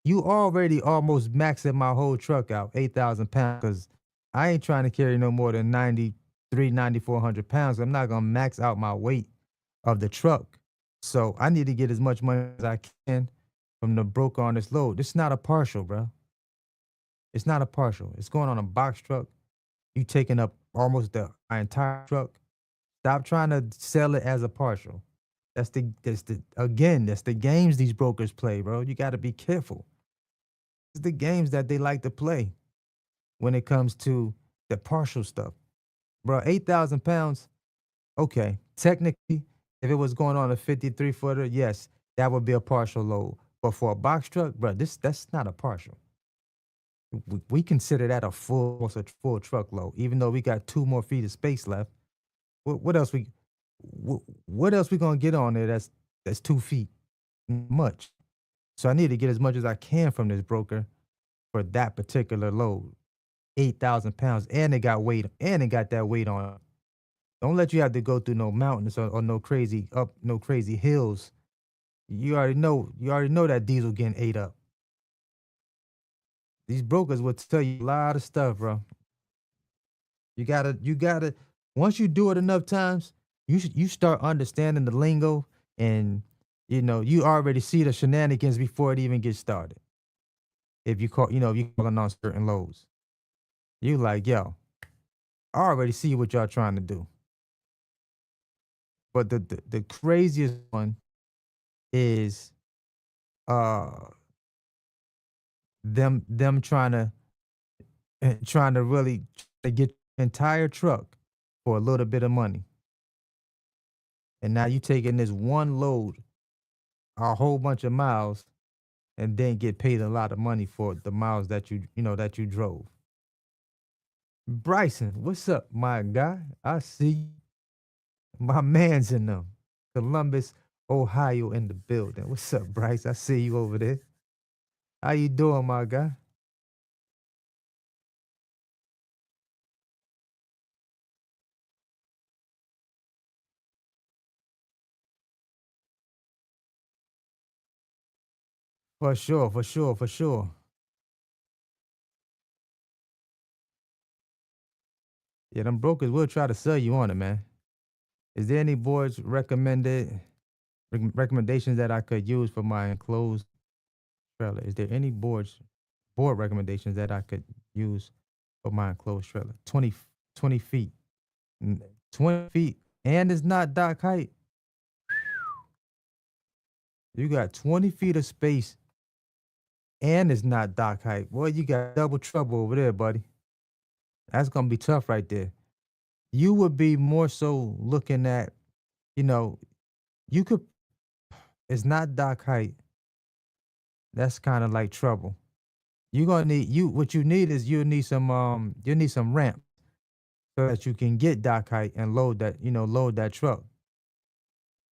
S1: You already almost maxing my whole truck out, 8,000 pounds, because I ain't trying to carry no more than 9,400 pounds. I'm not going to max out my weight of the truck. So I need to get as much money as I can from the broker on this load. This is not a partial, bro. It's not a partial. It's going on a box truck. You taking up almost my entire truck. Stop trying to sell it as a partial. That's the games these brokers play, bro. You got to be careful. It's the games that they like to play when it comes to the partial stuff. Bro, 8,000 pounds, okay. Technically, if it was going on a 53 footer, yes, that would be a partial load. But for a box truck, bro, that's not a partial. We consider that almost a full truckload, even though we got 2 more feet of space left. What else what else we gonna get on there that's 2 feet? Much. So I need to get as much as I can from this broker for that particular load. 8,000 pounds, and it got that weight on it. Don't let you have to go through no mountains or no crazy hills. You already know that diesel getting ate up. These brokers will tell you a lot of stuff, bro. You gotta once you do it enough times, you start understanding the lingo, and you already see the shenanigans before it even gets started. If you calling on certain lows, you like, yo, I already see what y'all trying to do. But the craziest one is uh them trying to really to get the entire truck for a little bit of money. And now you taking this one load a whole bunch of miles and then get paid a lot of money for the miles that you drove. Bryson, what's up, my guy? I see my man's in them. Columbus, Ohio in the building. What's up, Bryce? I see you over there. How you doing, my guy? For sure, for sure, for sure. Yeah, them brokers will try to sell you on it, man. Is there any boards recommendations that I could use for my enclosed trailer? Is there any board recommendations that I could use for my enclosed trailer? 20 feet. 20 feet and it's not dock height. You got 20 feet of space and it's not dock height. Boy, you got double trouble over there, buddy. That's gonna be tough right there. You would be more so looking at, you know, you could it's not dock height. That's kind of like trouble. You're gonna need you what you need is you need some ramp so that you can get dock height and load that truck.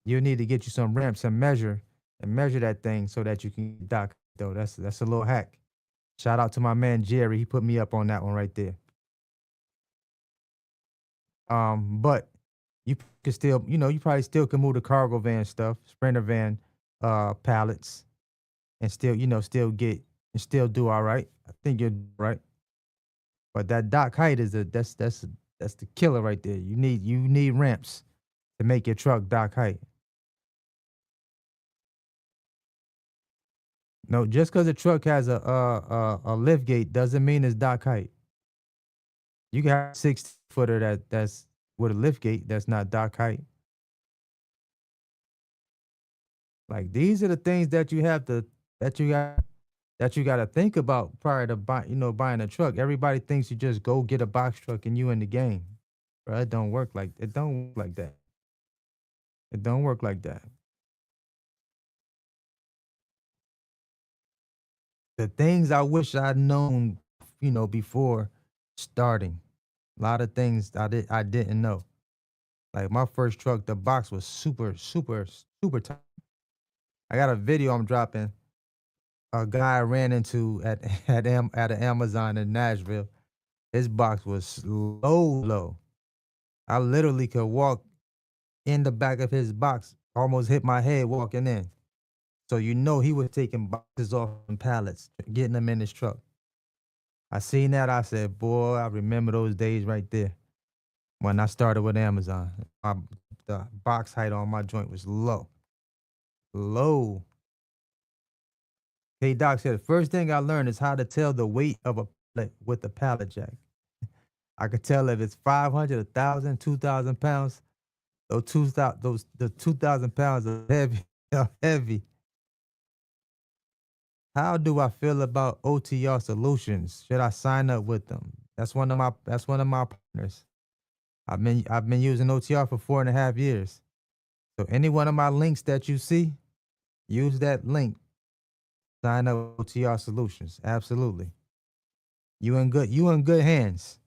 S1: You need to get you some ramps and measure that thing so that you can dock though. That's a little hack. Shout out to my man Jerry. He put me up on that one right there. But you can still, you probably still can move the cargo van stuff, sprinter van, pallets, and still, still get and still do all right. I think you're right. But that dock height is that's the killer right there. You need ramps to make your truck dock height. No, just because a truck has a lift gate doesn't mean it's dock height. You can have 6 footer that's with a lift gate that's not dock height. Like these are the things that you have to that you got that you got to think about prior to buying a truck. Everybody thinks you just go get a box truck and you in the game. Bro, it don't work like that. It don't work like that. The things I wish I'd known, before starting. A lot of things I didn't know. Like my first truck, the box was super, super, super tight. I got a video I'm dropping. A guy I ran into at an Amazon in Nashville. His box was low. I literally could walk in the back of his box, almost hit my head walking in. So he was taking boxes off and pallets, getting them in his truck. I seen that. I said, boy, I remember those days right there when I started with Amazon. The box height on my joint was low. Low. Hey, Doc said, the first thing I learned is how to tell the weight of a pallet with a pallet jack. I could tell if it's 500, 1,000, 2,000 pounds. The 2,000 pounds are heavy. Are heavy. How do I feel about OTR solutions? Should I sign up with them? That's one of my partners. I've been using OTR for 4.5 years. So any one of my links that you see, use that link. Sign up with OTR solutions. Absolutely. You in good hands.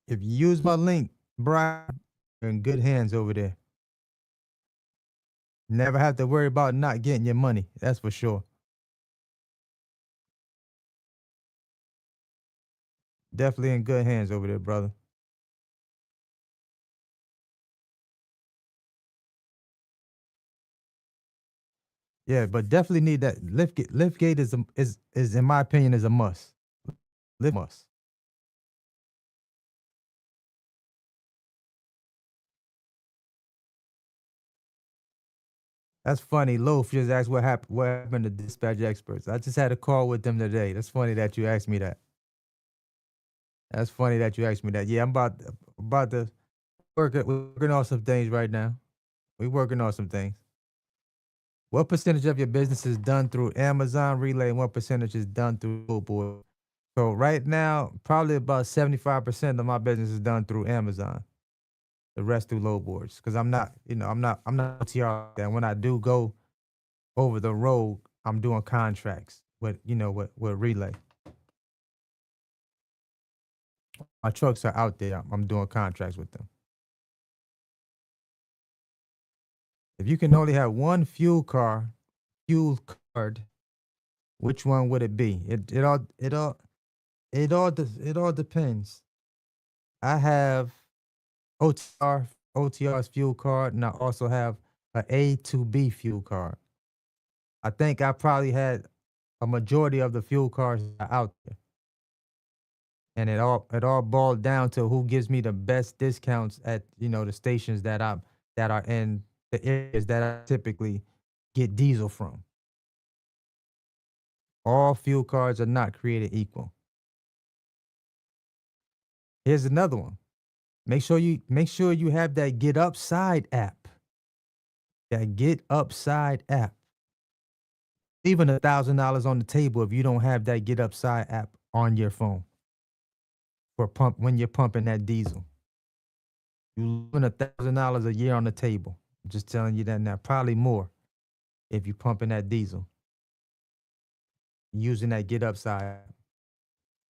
S1: If you use my link, Brian, you're in good hands over there. Never have to worry about not getting your money. That's for sure. Definitely in good hands over there, brother. Yeah, but definitely need that lift gate. Lift gate is in my opinion is a must. Lift must. That's funny. Loaf just asked what happened to dispatch experts. I just had a call with them today. That's funny that you asked me that. That's funny that you asked me that. Yeah, I'm about to we're working on some things right now. We working on some things. What percentage of your business is done through Amazon Relay and what percentage is done through Billboard? So right now, probably about 75% of my business is done through Amazon. The rest through load boards. Because I'm not OTR. And when I do go over the road, I'm doing contracts with Relay. My trucks are out there. I'm doing contracts with them. If you can only have one fuel card, which one would it be? It all depends. I have OTR's fuel card, and I also have a to B fuel card. I think I probably had a majority of the fuel cards out there, and it all boiled down to who gives me the best discounts at the stations that are in the areas that I typically get diesel from. All fuel cards are not created equal. Here's another one. Make sure you have that Get Upside app. That Get Upside app. Even $1,000 on the table if you don't have that Get Upside app on your phone for pump when you're pumping that diesel. You leaving $1,000 a year on the table. I'm just telling you that now. Probably more if you're pumping that diesel using that Get Upside app.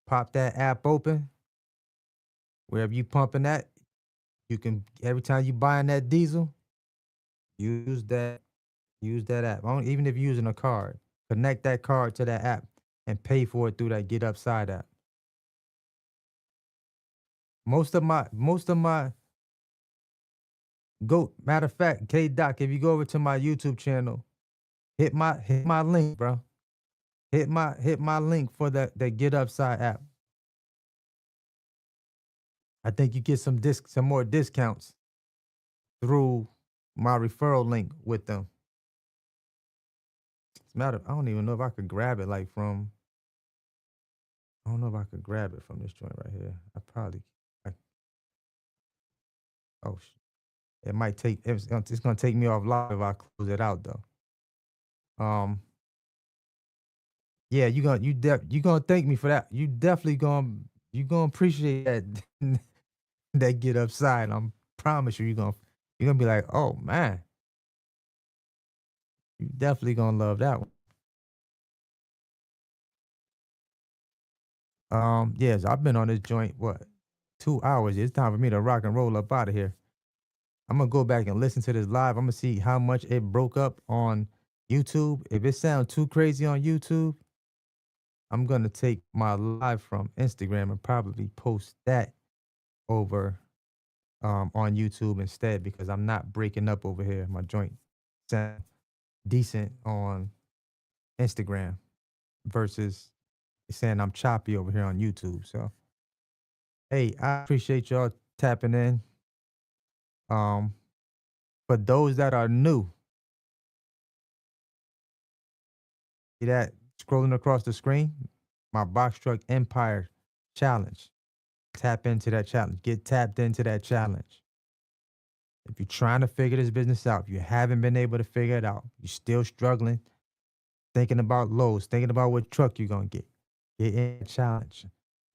S1: Pop that app open. Wherever you pumping that, you can every time you buying that diesel, use that use that app. Even if you're using a card, connect that card to that app and pay for it through that Get Upside app. Most of my go matter of fact, K Doc, if you go over to my YouTube channel, hit my link, bro. Hit my link for that Get Upside app. I think you get some more discounts through my referral link with them. It's matter I don't even know if I could grab it like from I don't know if I could grab it from this joint right here. I oh it might take it's gonna take me off live if I close it out though. Um yeah, you gonna thank me for that. You gonna appreciate that that Get Upside. I'm promise you're gonna be like, oh man, you definitely gonna love that one. Yes, I've been on this joint, what, 2 hours. It's time for me to rock and roll up out of here. I'm gonna go back and listen to this live. I'm gonna see how much it broke up on YouTube. If it sounds too crazy on YouTube, I'm gonna take my live from Instagram and probably post that over on YouTube instead because I'm not breaking up over here. My joint sound decent on Instagram versus saying I'm choppy over here on YouTube. So hey, I appreciate y'all tapping in. Um, for those that are new, see that scrolling across the screen, my Box Truck Empire challenge. Tap into that challenge. Get tapped into that challenge. If you're trying to figure this business out, if you haven't been able to figure it out, you're still struggling, thinking about loads, thinking about what truck you're gonna get in the challenge.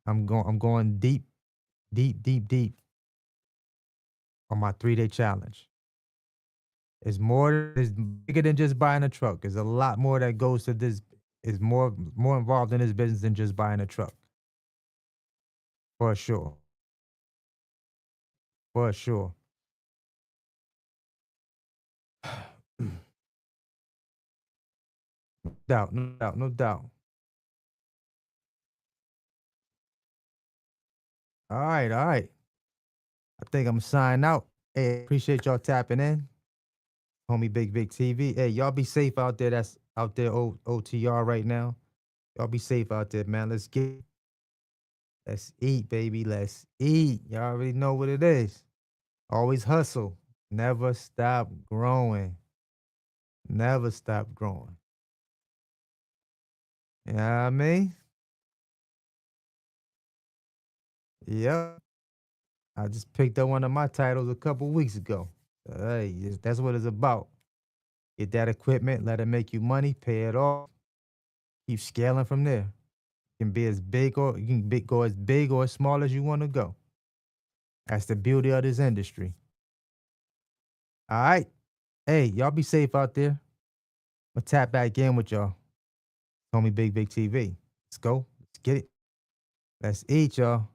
S1: I'm going deep, deep, deep, deep on my 3-day challenge. It's bigger than just buying a truck. There's a lot more that goes to this. Is more involved in this business than just buying a truck. For sure. For sure. No doubt, no doubt, no doubt. All right, all right. I think I'm signing out. Hey, appreciate y'all tapping in. Homie Big Big TV. Hey, y'all be safe out there. That's out there OTR right now. Y'all be safe out there, man. Let's eat, baby. Let's eat. Y'all already know what it is. Always hustle. Never stop growing. Never stop growing. You know what I mean? Yep. I just picked up one of my titles a couple weeks ago. Hey, that's what it's about. Get that equipment, let it make you money, pay it off, keep scaling from there. Can be as big or you can go as big or as small as you want to go. That's the beauty of this industry. All right. Hey, y'all be safe out there. I'll tap back in with y'all. Call me Big Big TV. Let's go. Let's get it. Let's eat, y'all.